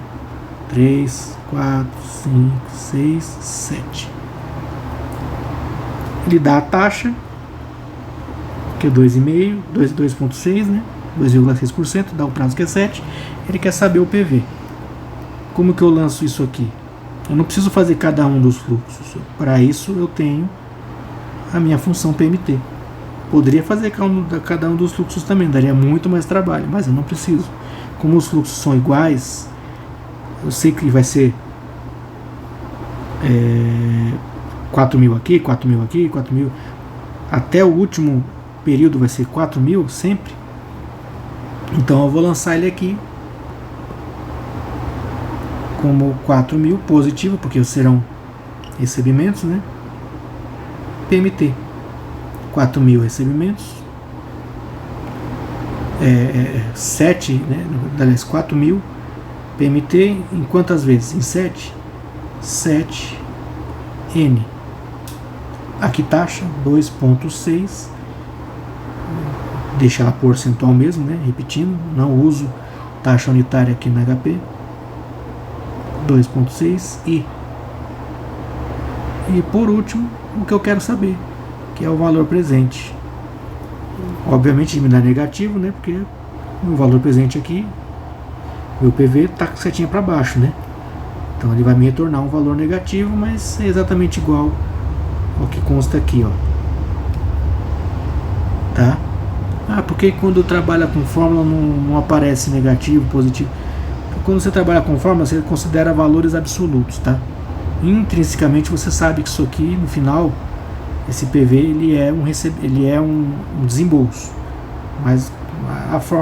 3, 4, 5, 6, 7. Ele dá a taxa, que é 2,5, 2,6, né? 2,6%, dá o prazo que é 7. Ele quer saber o PV. Como que eu lanço isso aqui? Eu não preciso fazer cada um dos fluxos. Para isso eu tenho a minha função PMT. Poderia fazer cada um dos fluxos também, daria muito mais trabalho, mas eu não preciso. Como os fluxos são iguais, eu sei que vai ser 4.000 aqui, 4.000 aqui, 4.000, até o último período vai ser 4.000 sempre. Então eu vou lançar ele aqui como 4.000 positivo, porque serão recebimentos, né? PMT, 4.000 recebimentos, 7, né? Aliás, 4.000 PMT em quantas vezes? Em 7? 7 N. Aqui taxa 2,6, deixa ela percentual mesmo, né? Repetindo, não uso taxa unitária aqui na HP. 2,6 e por último, o que eu quero saber, que é o valor presente. Obviamente ele me dá negativo, né? Porque o valor presente aqui, meu PV está com setinha para baixo, né? Então ele vai me retornar um valor negativo, mas é exatamente igual ao que consta aqui, ó. Tá? Porque quando trabalha com fórmula não aparece negativo, positivo. Porque quando você trabalha com fórmula, você considera valores absolutos, tá? Intrinsecamente você sabe que isso aqui, no final, esse PV ele é um desembolso. Mas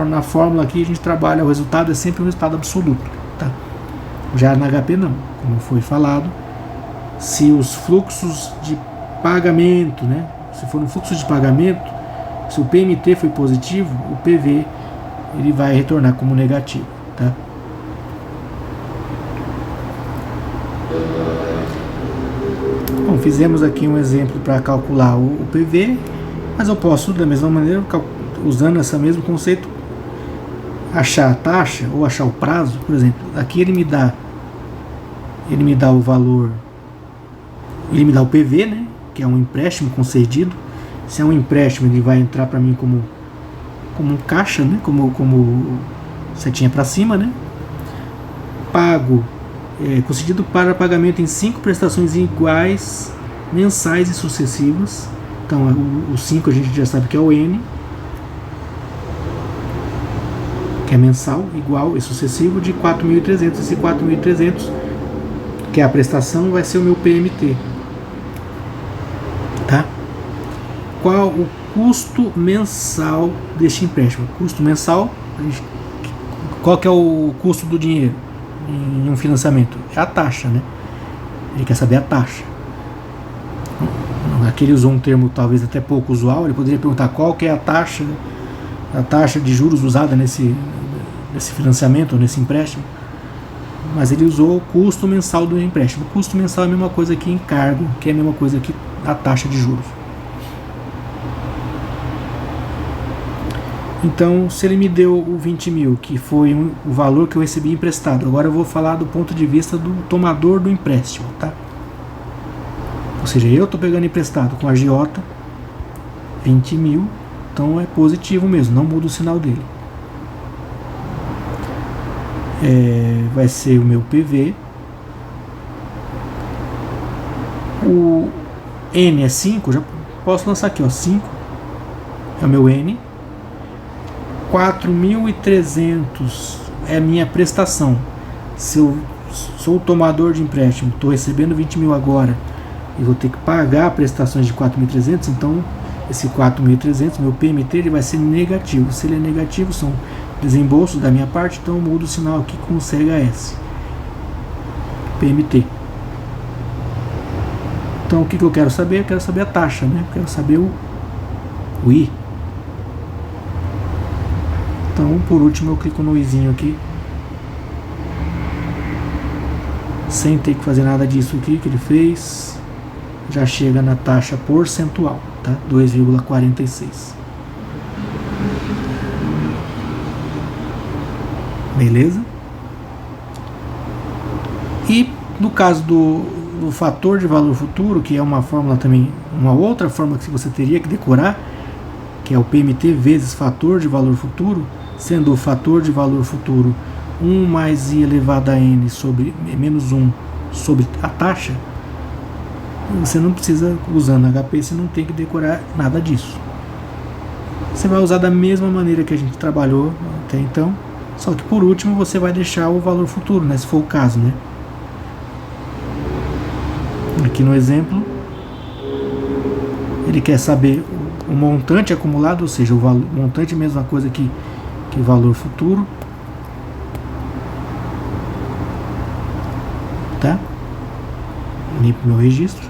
na fórmula aqui a gente trabalha, o resultado é sempre um resultado absoluto, tá? Já na HP não, como foi falado, se os fluxos de pagamento, né? Se for um fluxo de pagamento, se o PMT foi positivo, o PV ele vai retornar como negativo, tá? Bom, fizemos aqui um exemplo para calcular o PV, mas eu posso da mesma maneira, usando esse mesmo conceito, achar a taxa ou achar o prazo. Por exemplo, aqui ele me dá o valor, ele me dá o PV, né, que é um empréstimo concedido. Se é um empréstimo, ele vai entrar para mim como um caixa, né, como setinha para cima, né, pago, concedido para pagamento em 5 prestações iguais, mensais e sucessivas. Então o 5 a gente já sabe que é o N, que é mensal, igual e sucessivo, de 4.300. Esse 4.300, que é a prestação, vai ser o meu PMT. Tá? Qual o custo mensal deste empréstimo? Custo mensal, qual que é o custo do dinheiro em um financiamento? É a taxa, né? Ele quer saber a taxa. Aqui ele usou um termo talvez até pouco usual. Ele poderia perguntar qual que é a taxa de juros usada nesse financiamento, nesse empréstimo. Mas ele usou o custo mensal do empréstimo. O custo mensal é a mesma coisa que encargo, que é a mesma coisa que a taxa de juros. Então, se ele me deu o 20.000, que foi o valor que eu recebi emprestado, agora eu vou falar do ponto de vista do tomador do empréstimo, tá? Ou seja, eu estou pegando emprestado com a agiota 20.000, então é positivo mesmo, não muda o sinal dele. Vai ser o meu PV. O N é 5, já posso lançar aqui, ó, 5 é o meu N. 4.300 é a minha prestação. Se eu sou o tomador de empréstimo, estou recebendo 20.000 agora e vou ter que pagar prestações de 4.300, então esse 4.300, meu PMT, ele vai ser negativo. Se ele é negativo, são desembolsos da minha parte, então eu mudo o sinal aqui com CHS. PMT. Então o que eu quero saber? Eu quero saber a taxa, né? Eu quero saber o I. Então, por último, eu clico no izinho aqui, sem ter que fazer nada disso aqui que ele fez. Já chega na taxa percentual, tá? 2,46. Beleza? E no caso do fator de valor futuro, que é uma fórmula também, uma outra fórmula que você teria que decorar, que é o PMT vezes fator de valor futuro, sendo o fator de valor futuro 1 mais i elevado a n sobre menos 1 sobre a taxa. Você não precisa, usando HP, você não tem que decorar nada disso. Você vai usar da mesma maneira que a gente trabalhou até então. Só que por último você vai deixar o valor futuro, né, se for o caso, né? Aqui no exemplo, ele quer saber o montante acumulado, ou seja, o valor, montante é a mesma coisa que valor futuro, tá? Limpo meu registro.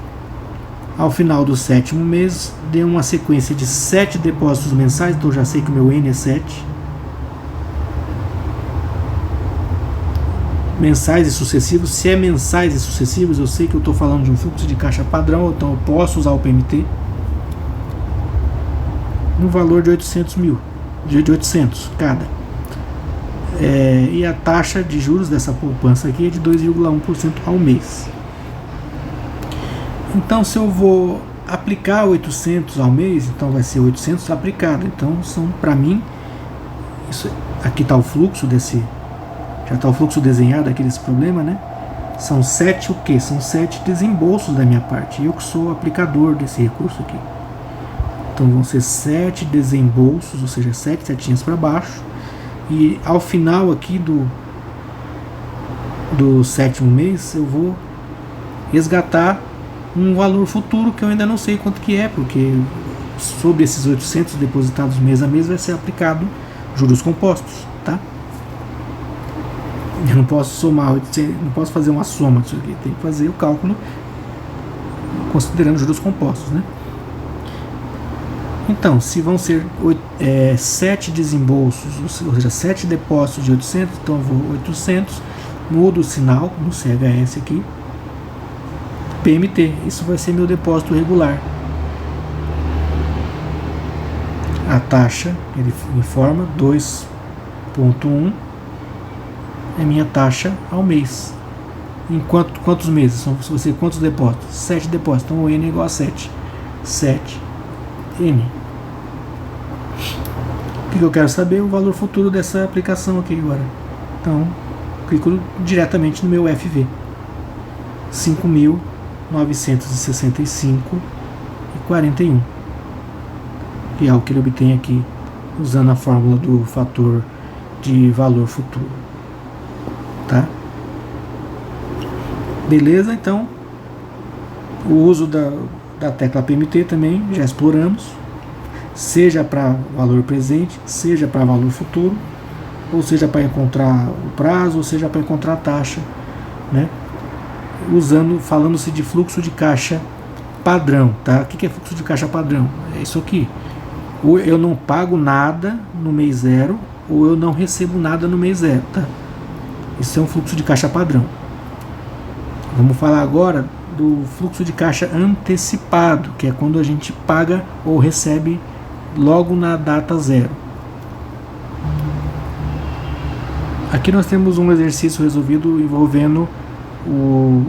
Ao final do 7º mês, dê uma sequência de 7 depósitos mensais, então eu já sei que o meu N é 7. Mensais e sucessivos. Se é mensais e sucessivos, eu sei que eu estou falando de um fluxo de caixa padrão, então eu posso usar o PMT. No valor de 800 mil, de 800 cada. E a taxa de juros dessa poupança aqui é de 2,1% ao mês. Então, se eu vou aplicar 800 ao mês, então vai ser 800 aplicado. Então, são para mim, isso, aqui está o fluxo desse, já está o fluxo desenhado aqui desse problema, né? São 7 o quê? São 7 desembolsos da minha parte. Eu que sou o aplicador desse recurso aqui. Então, vão ser 7 desembolsos, ou seja, 7 setinhas para baixo. E ao final aqui do 7º mês, eu vou resgatar um valor futuro que eu ainda não sei quanto que é, porque sobre esses 800 depositados mês a mês vai ser aplicado juros compostos, tá? Eu não posso somar, não posso fazer uma soma disso aqui, tem que fazer o cálculo considerando juros compostos, né? Então, se vão ser 7 desembolsos, ou seja, 7 depósitos de 800, então eu vou 800, mudo o sinal no CHS aqui, PMT, isso vai ser meu depósito regular. A taxa, ele informa, 2,1 é minha taxa ao mês. Em quantos meses? São quantos depósitos? 7 depósitos, então o N é igual a 7. 7N. O que eu quero saber? O valor futuro dessa aplicação aqui agora. Então, clico diretamente no meu FV. 5.965,41. Que é o que ele obtém aqui, usando a fórmula do fator de valor futuro. Tá? Beleza? Então, o uso da tecla PMT também já exploramos, seja para valor presente, seja para valor futuro, ou seja para encontrar o prazo, ou seja para encontrar a taxa, né? Falando-se de fluxo de caixa padrão, tá? O que é fluxo de caixa padrão? É isso aqui. Ou eu não pago nada no mês 0, ou eu não recebo nada no mês 0, tá? Isso é um fluxo de caixa padrão. Vamos falar agora do fluxo de caixa antecipado, que é quando a gente paga ou recebe logo na data 0. Aqui nós temos um exercício resolvido envolvendo um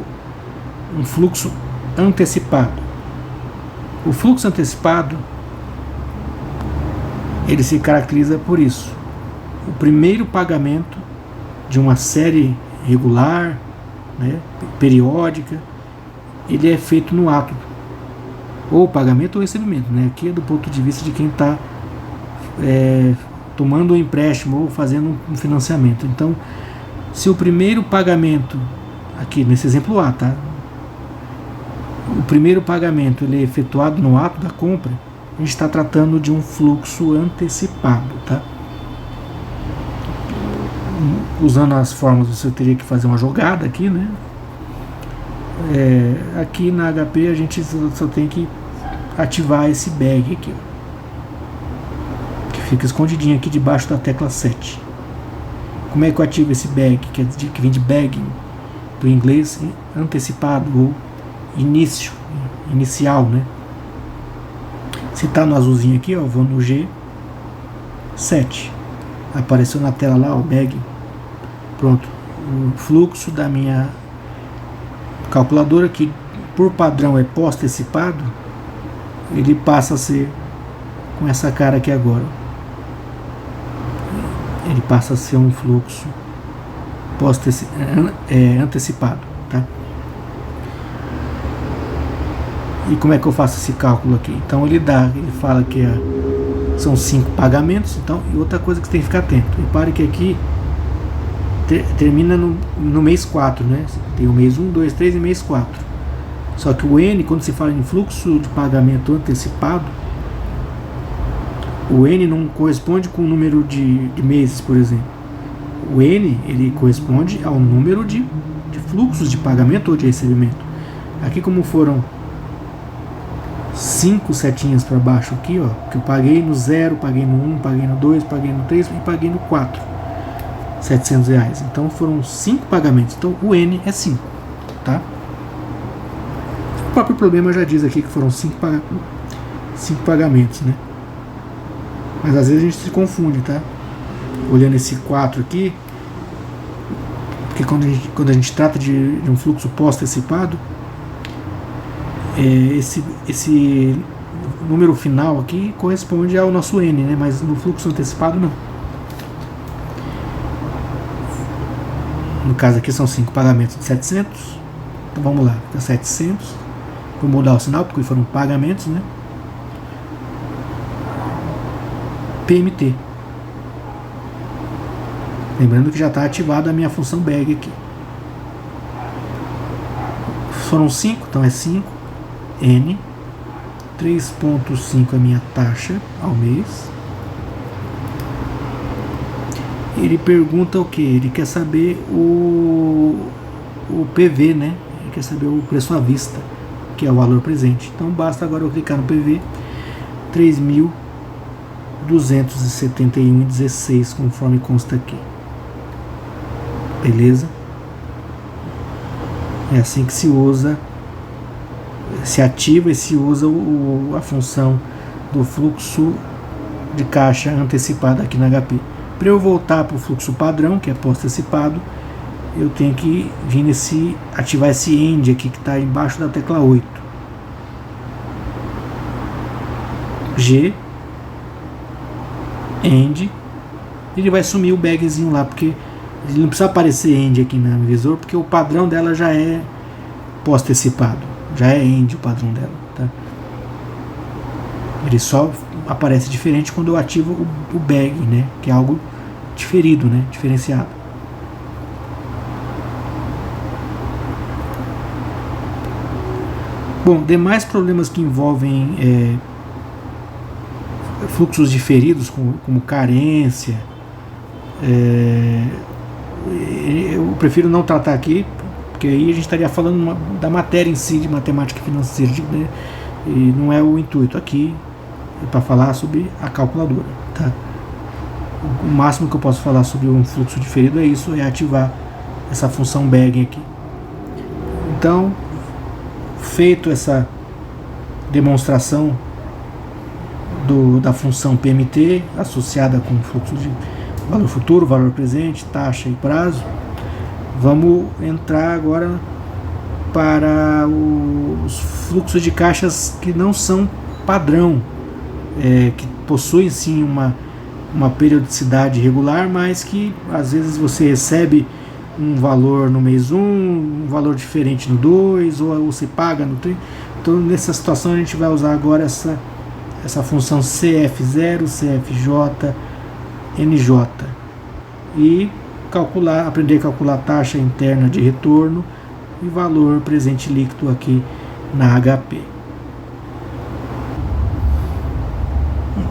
fluxo antecipado. O fluxo antecipado, ele se caracteriza por isso. O primeiro pagamento de uma série regular, né, periódica, ele é feito no ato, ou pagamento ou recebimento, né? Aqui é do ponto de vista de quem está tomando um empréstimo ou fazendo um financiamento. Então, se o primeiro pagamento, aqui nesse exemplo A, tá? O primeiro pagamento ele é efetuado no ato da compra, a gente está tratando de um fluxo antecipado, tá? Usando as formas, você teria que fazer uma jogada aqui, né? Aqui na HP a gente só tem que ativar esse bag aqui, ó, que fica escondidinho aqui debaixo da tecla 7. Como é que eu ativo esse bag, que vem de bagging, do inglês antecipado ou inicial, né? Se tá no azulzinho aqui, ó, eu vou no G7, apareceu na tela lá o bagging, pronto, o fluxo da minha calculadora, que por padrão é pós-antecipado, ele passa a ser com essa cara aqui agora. Ele passa a ser um fluxo antecipado, tá? E como é que eu faço esse cálculo aqui? Então ele fala que são 5 pagamentos, então, e outra coisa que você tem que ficar atento. Repare que aqui termina no mês 4, né? Tem o mês 1, 2, 3 e mês 4. Só que o N, quando se fala em fluxo de pagamento antecipado, o N não corresponde com o número de meses, por exemplo. O N, ele corresponde ao número de fluxos de pagamento ou de recebimento. Aqui, como foram 5 setinhas para baixo aqui, ó, que eu paguei no 0, paguei no 1, paguei no 2, paguei no 3 e paguei no 4, R$700. Então foram 5 pagamentos. Então o N é 5, tá? O próprio problema já diz aqui que foram 5 pagamentos, né? Mas às vezes a gente se confunde, tá? Olhando esse 4 aqui, porque quando a gente trata de um fluxo pós-antecipado, esse número final aqui corresponde ao nosso N, né? Mas no fluxo antecipado não. No caso aqui são 5 pagamentos de 700. Então vamos lá, fica 700. Vou mudar o sinal porque foram pagamentos, né? PMT. Lembrando que já está ativada a minha função bag aqui. Foram 5, então é 5. N. 3,5 a minha taxa ao mês. Ele pergunta o que? Ele quer saber o PV, né? Ele quer saber o preço à vista, que é o valor presente. Então basta agora eu clicar no PV. 3.271,16, conforme consta aqui. Beleza? É assim que se usa, se ativa e se usa a função do fluxo de caixa antecipado aqui na HP. Para eu voltar para o fluxo padrão, que é pós-antecipado, eu tenho que vir ativar esse END aqui que está embaixo da tecla 8. G, END, ele vai sumir o bagzinho lá, porque ele não precisa aparecer END aqui no visor, porque o padrão dela já é pós-antecipado, já é END o padrão dela, tá? Ele só aparece diferente quando eu ativo o bag, né? Que é algo diferido, né? Diferenciado. Bom, demais problemas que envolvem fluxos diferidos, como carência, eu prefiro não tratar aqui, porque aí a gente estaria falando da matéria em si, de matemática financeira, né? E não é o intuito aqui para falar sobre a calculadora, tá? O máximo que eu posso falar sobre um fluxo diferido é isso, é ativar essa função bag aqui. Então, feito essa demonstração da função PMT associada com fluxo de valor futuro, valor presente, taxa e prazo, vamos entrar agora para os fluxos de caixas que não são padrão, que possuem sim uma periodicidade regular, mas que às vezes você recebe um valor no mês 1, um valor diferente no 2, ou você paga no 3. Então nessa situação a gente vai usar agora essa função CF0, CFJ, NJ e aprender a calcular a taxa interna de retorno e valor presente líquido aqui na HP.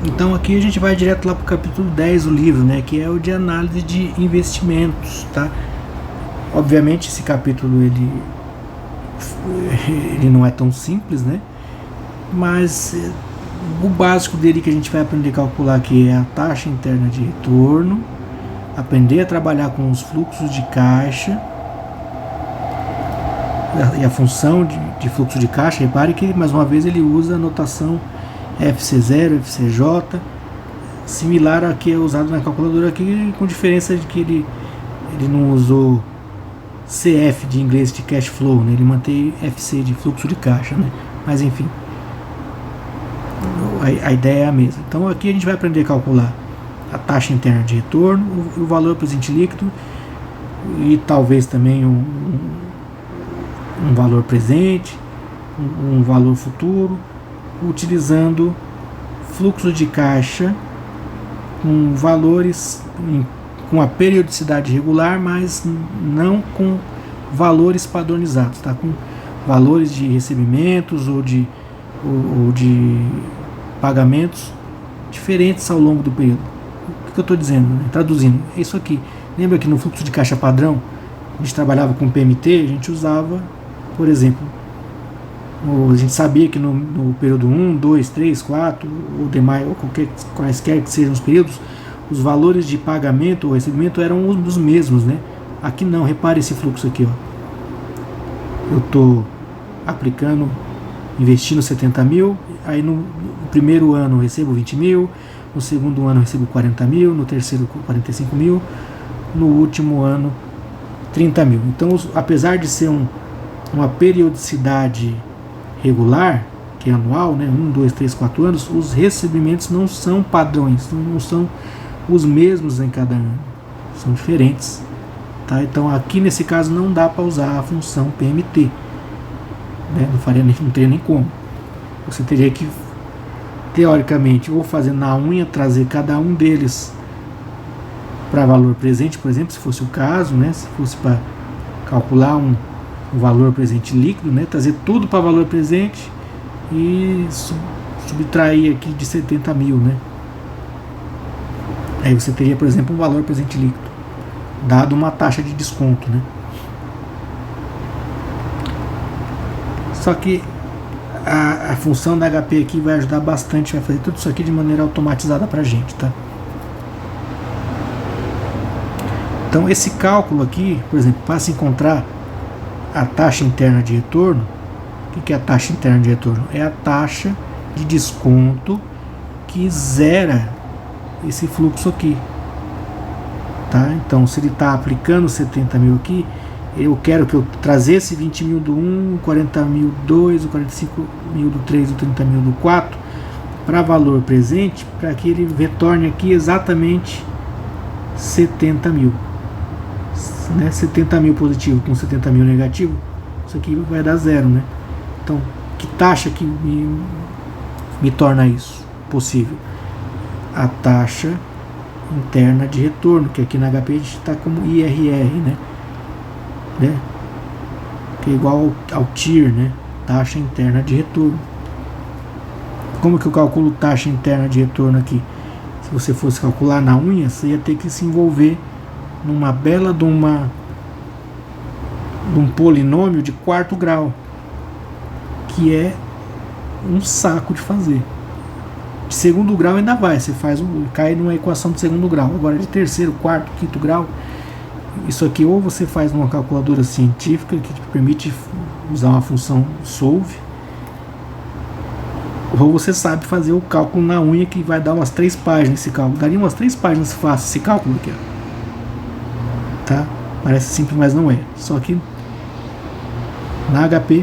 Então aqui a gente vai direto lá para o capítulo 10 do livro, né, que é o de análise de investimentos, tá? Obviamente esse capítulo ele não é tão simples, né? Mas o básico dele que a gente vai aprender a calcular aqui é a taxa interna de retorno, aprender a trabalhar com os fluxos de caixa e a função de fluxo de caixa. Repare que mais uma vez ele usa a notação FC0, FCJ, similar a que é usado na calculadora aqui, com diferença de que ele não usou CF de inglês de cash flow, né? Ele mantém FC de fluxo de caixa, né? Mas enfim, a ideia é a mesma. Então aqui a gente vai aprender a calcular a taxa interna de retorno, o valor presente líquido e talvez também um valor presente, um valor futuro, utilizando fluxo de caixa com valores com a periodicidade regular, mas não com valores padronizados, tá? Com valores de recebimentos ou de pagamentos diferentes ao longo do período. O que eu estou dizendo, né? Traduzindo, é isso aqui. Lembra que no fluxo de caixa padrão a gente trabalhava com PMT, a gente usava, por exemplo, a gente sabia que no período 1, 2, 3, 4, ou demais, ou quaisquer que sejam os períodos, os valores de pagamento ou recebimento eram os mesmos, né? Aqui não, repare esse fluxo aqui, ó. Eu estou aplicando, investindo 70 mil, aí no primeiro ano eu recebo 20 mil, no segundo ano eu recebo 40 mil, no terceiro 45 mil, no último ano 30 mil. Então, apesar de ser uma periodicidade regular, que é anual, né, 1, 2, 3, 4 anos, os recebimentos não são padrões, não são os mesmos em cada ano, são diferentes. Tá? Então, aqui nesse caso não dá para usar a função PMT. Né? Não teria nem como. Você teria que, teoricamente, ou fazer na unha, trazer cada um deles para valor presente, por exemplo, se fosse o caso, né? Se fosse para calcular um valor presente líquido, né? Trazer tudo para valor presente e subtrair aqui de 70 mil, né? Aí você teria, por exemplo, um valor presente líquido, dado uma taxa de desconto, né? Só que a função da HP aqui vai ajudar bastante, vai fazer tudo isso aqui de maneira automatizada para a gente, tá? Então esse cálculo aqui, por exemplo, para se encontrar a taxa interna de retorno, o que é a taxa interna de retorno? É a taxa de desconto que zera esse fluxo aqui. Tá? Então se ele está aplicando 70 mil aqui, eu quero que eu trazesse 20 mil do 1, 40 mil do 2, 45 mil do 3, 30 mil do 4 para valor presente, para que ele retorne aqui exatamente 70 mil. Né? 70 mil positivo com 70 mil negativo, isso aqui vai dar zero, né? Então, que taxa que me torna isso possível? A taxa interna de retorno, que aqui na HP a gente está como IRR, né? Que é igual ao TIR, né? Taxa interna de retorno. Como que eu calculo taxa interna de retorno aqui? Se você fosse calcular na unha, você ia ter que se envolver numa bela de um polinômio de quarto grau, que é um saco de fazer. De segundo grau ainda vai, você cai numa equação de segundo grau. Agora de terceiro, quarto, quinto grau, isso aqui ou você faz numa calculadora científica que te permite usar uma função solve, ou você sabe fazer o cálculo na unha, que vai dar umas 3 páginas esse cálculo. Daria umas 3 páginas se fácil esse cálculo aqui, ó. Tá? Parece simples, mas não é. Só que na HP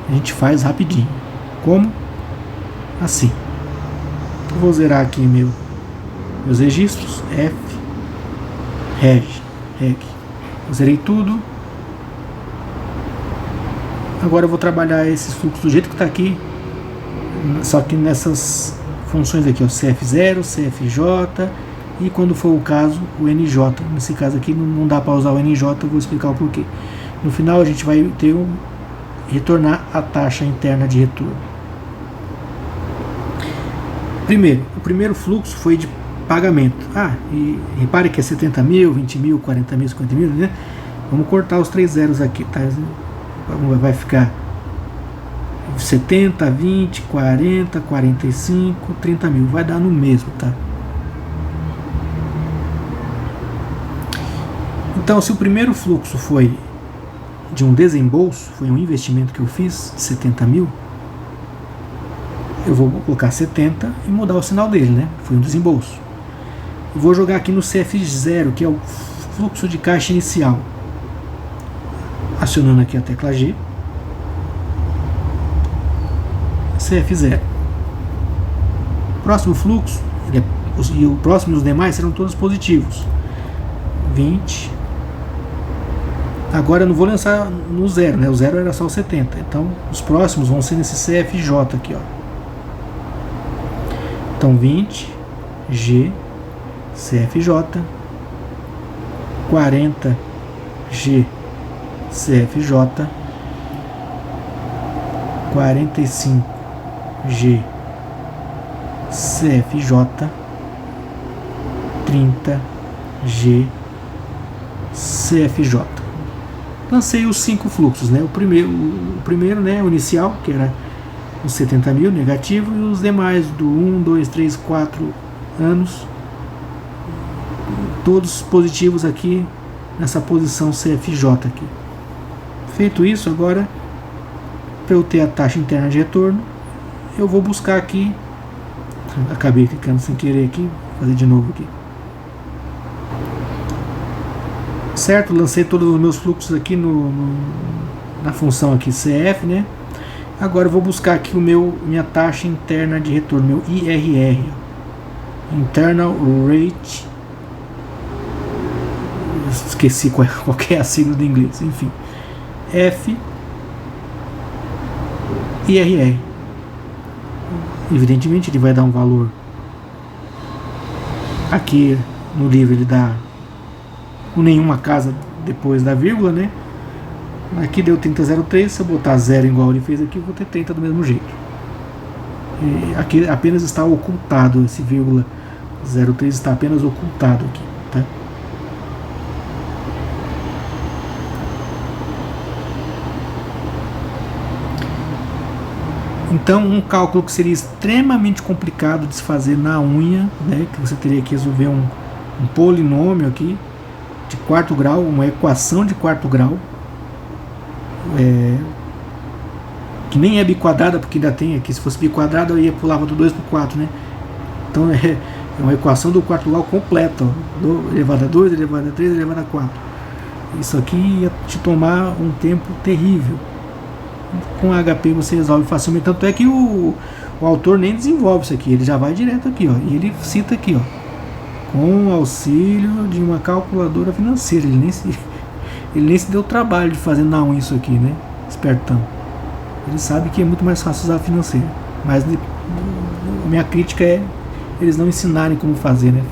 a gente faz rapidinho. Como? Assim. Eu vou zerar aqui meus registros. F, Reg. Eu zerei tudo. Agora eu vou trabalhar esses fluxos do jeito que está aqui, só que nessas funções aqui, ó, CF0, CFJ e, quando for o caso, o NJ. Nesse caso aqui não dá para usar o NJ, eu vou explicar o porquê. No final a gente vai ter retornar a taxa interna de retorno. O primeiro fluxo foi de pagamento. E repare que é 70 mil, 20 mil, 40 mil, 50 mil, né? Vamos cortar os 3 zeros aqui, tá? Vai ficar 70, 20, 40, 45, 30 mil. Vai dar no mesmo, tá? Então, se o primeiro fluxo foi de um desembolso, foi um investimento que eu fiz de 70 mil, eu vou colocar 70 e mudar o sinal dele, né? Foi um desembolso. Eu vou jogar aqui no CF0, que é o fluxo de caixa inicial. Acionando aqui a tecla G. CF0. Próximo fluxo, e o próximo e os demais serão todos positivos. 20. Agora eu não vou lançar no 0, né? O 0 era só o 70. Então os próximos vão ser nesse CFJ aqui, ó. Então 20, G, CFJ, 40G CFJ, 45G CFJ, 30G CFJ. Lancei os 5 fluxos, né? O primeiro, né, o inicial, que era os 70 mil negativo, e os demais do 1, 2, 3, 4 anos, todos positivos aqui nessa posição CFJ aqui. Feito isso, agora para eu ter a taxa interna de retorno, eu vou buscar aqui, acabei clicando sem querer aqui, vou fazer de novo aqui. Certo, lancei todos os meus fluxos aqui na função aqui CF, né? Agora eu vou buscar aqui minha taxa interna de retorno, meu IRR, Internal Rate, esqueci qual é a sigla do inglês, enfim, F IRR. Evidentemente ele vai dar um valor, aqui no livro ele dá nenhuma casa depois da vírgula, né? Aqui deu 30,03, se eu botar 0 igual ele fez aqui, eu vou ter 30 do mesmo jeito. E aqui apenas está ocultado, esse vírgula 03 está apenas ocultado aqui, tá? Então, um cálculo que seria extremamente complicado de se fazer na unha, né? Que você teria que resolver um polinômio aqui de quarto grau, uma equação de quarto grau, que nem é biquadrada, porque ainda tem aqui, se fosse biquadrada eu pulava do 2 para o 4, né? Então é uma equação do quarto grau completa, do elevado a 2, elevado a 3, elevado a 4. Isso aqui ia te tomar um tempo terrível. Com HP você resolve facilmente, tanto é que o autor nem desenvolve isso aqui, ele já vai direto aqui, ó, e ele cita aqui, ó, com auxílio de uma calculadora financeira. Ele nem se deu o trabalho de fazer na unha isso aqui, né? Espertão. Ele sabe que é muito mais fácil usar a financeira. Mas minha crítica é eles não ensinarem como fazer, né?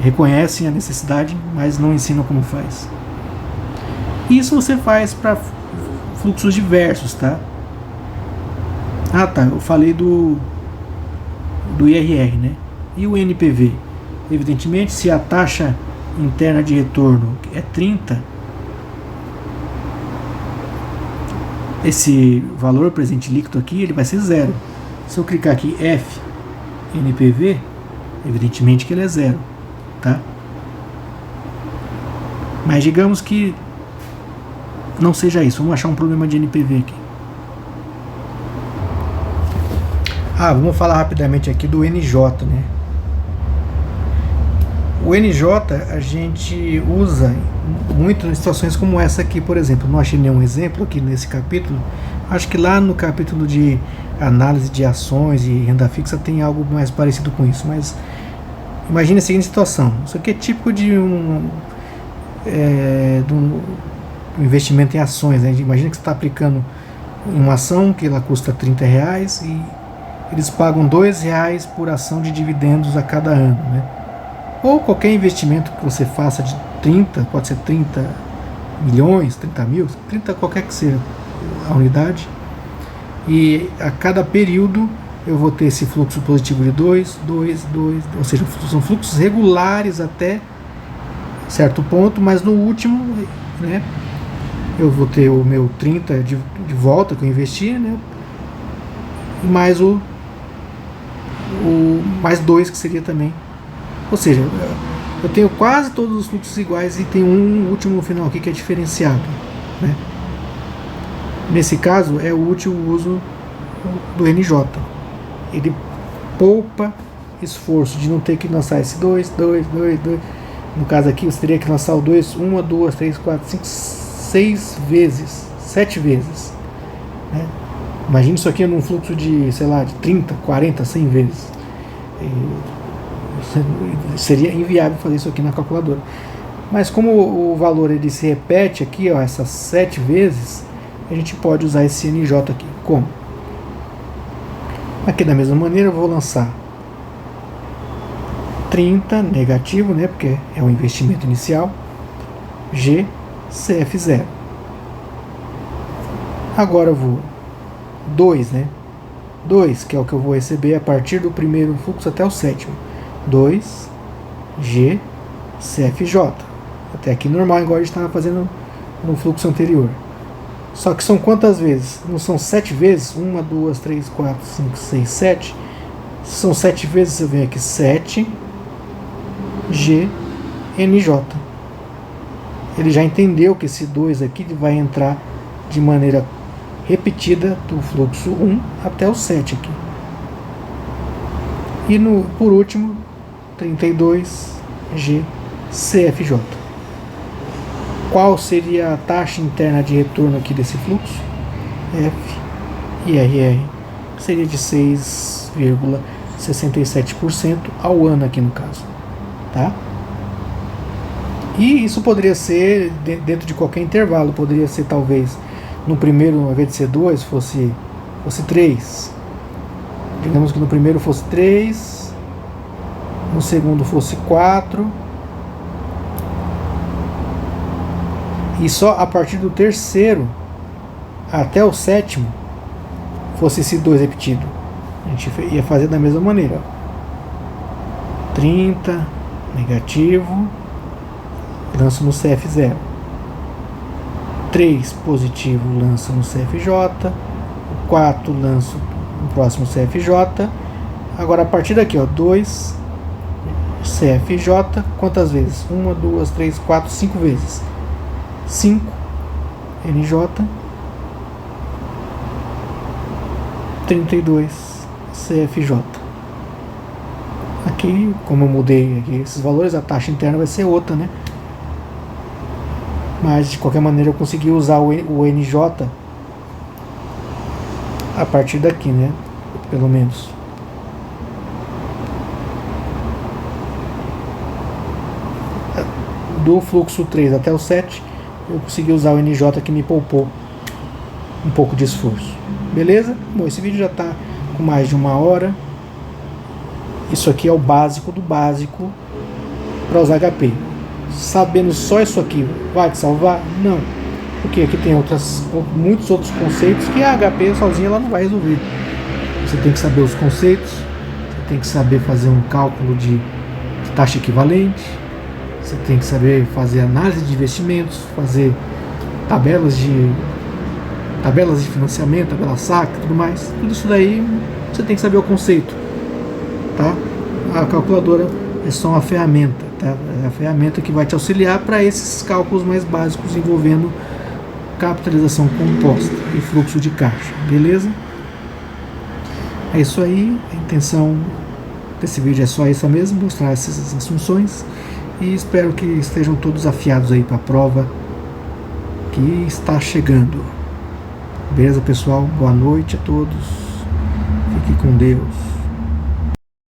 Reconhecem a necessidade, mas não ensinam como faz. Isso você faz para fluxos diversos, tá? Ah, tá. Eu falei do IRR, né? E o NPV? Evidentemente, se a taxa interna de retorno é 30, esse valor presente líquido aqui ele vai ser 0. Se eu clicar aqui F NPV, evidentemente que ele é 0, tá? Mas digamos que não seja isso. Vamos achar um problema de NPV aqui. Vamos falar rapidamente aqui do NJ, né? O NJ a gente usa muito em situações como essa aqui, por exemplo. Não achei nenhum exemplo aqui nesse capítulo. Acho que lá no capítulo de análise de ações e renda fixa tem algo mais parecido com isso. Mas imagine a seguinte situação. Isso aqui é típico de um investimento em ações, né? Imagina que você está aplicando uma ação que ela custa R$30 e eles pagam R$2 por ação de dividendos a cada ano, né? Ou qualquer investimento que você faça de 30, pode ser 30 milhões, 30 mil, 30 qualquer que seja a unidade, e a cada período eu vou ter esse fluxo positivo de 2, ou seja, são fluxos regulares até certo ponto, mas no último, né, eu vou ter o meu 30 de volta que eu investi, né, mais mais 2 que seria também. Ou seja, eu tenho quase todos os fluxos iguais e tem um último no final aqui que é diferenciado, né? Nesse caso é o útil uso do NJ. Ele poupa esforço de não ter que lançar esse 2. No caso aqui você teria que lançar o 2 1, 2, 3, 4, 5, 6 vezes, 7 vezes, né? Imagine isso aqui num fluxo de, sei lá, de 30, 40, 100 vezes. Seria inviável fazer isso aqui na calculadora. Mas como o valor ele se repete aqui, ó, essas 7 vezes, a gente pode usar esse NJ aqui. Como? Aqui da mesma maneira eu vou lançar 30 negativo, né, porque é o investimento inicial, G, CF 0. Agora eu vou 2, né? 2, que é o que eu vou receber a partir do primeiro fluxo até o sétimo. 2, G, CFJ. Até aqui normal, igual a gente estava fazendo no fluxo anterior. Só que são quantas vezes? Não são 7 vezes? 1, 2, 3, 4, 5, 6, 7. Se são 7 vezes, eu venho aqui 7, G, NJ. Ele já entendeu que esse 2 aqui vai entrar de maneira repetida do fluxo 1 até o 7 aqui. E por último, 32, G, CFJ. Qual seria a taxa interna de retorno aqui desse fluxo? F e RR seria de 6,67% ao ano aqui no caso, tá? E isso poderia ser dentro de qualquer intervalo, poderia ser talvez no primeiro, ao invés de ser 2, fosse 3. Digamos que no primeiro fosse 3, no segundo fosse 4, e só a partir do terceiro até o sétimo fosse esse 2 repetido. A gente ia fazer da mesma maneira. 30, negativo, lanço no CF0. 3 positivo, lanço no CFJ. 4 lanço no próximo CFJ. Agora a partir daqui, ó, 2 CFJ, quantas vezes? 1, 2, 3, 4, 5 vezes. 5 NJ, 32 CFJ. Aqui, como eu mudei aqui esses valores, a taxa interna vai ser outra, né? Mas de qualquer maneira eu consegui usar o NJ a partir daqui, né? Pelo menos. Do fluxo 3 até o 7, eu consegui usar o NJ que me poupou um pouco de esforço. Beleza? Bom, esse vídeo já está com mais de 1 hora. Isso aqui é o básico do básico para usar HP. Sabendo só isso aqui vai te salvar? Não. Porque aqui tem muitos outros conceitos que a HP sozinha ela não vai resolver. Você tem que saber os conceitos, você tem que saber fazer um cálculo de taxa equivalente, você tem que saber fazer análise de investimentos, fazer tabelas de financiamento, tabela SAC e tudo mais. Tudo isso daí você tem que saber o conceito, tá? A calculadora é só uma ferramenta, tá? É a ferramenta que vai te auxiliar para esses cálculos mais básicos envolvendo capitalização composta e fluxo de caixa, beleza? É isso aí, a intenção desse vídeo é só essa mesmo, mostrar essas assunções, e espero que estejam todos afiados aí para a prova que está chegando. Beleza, pessoal? Boa noite a todos. Fique com Deus.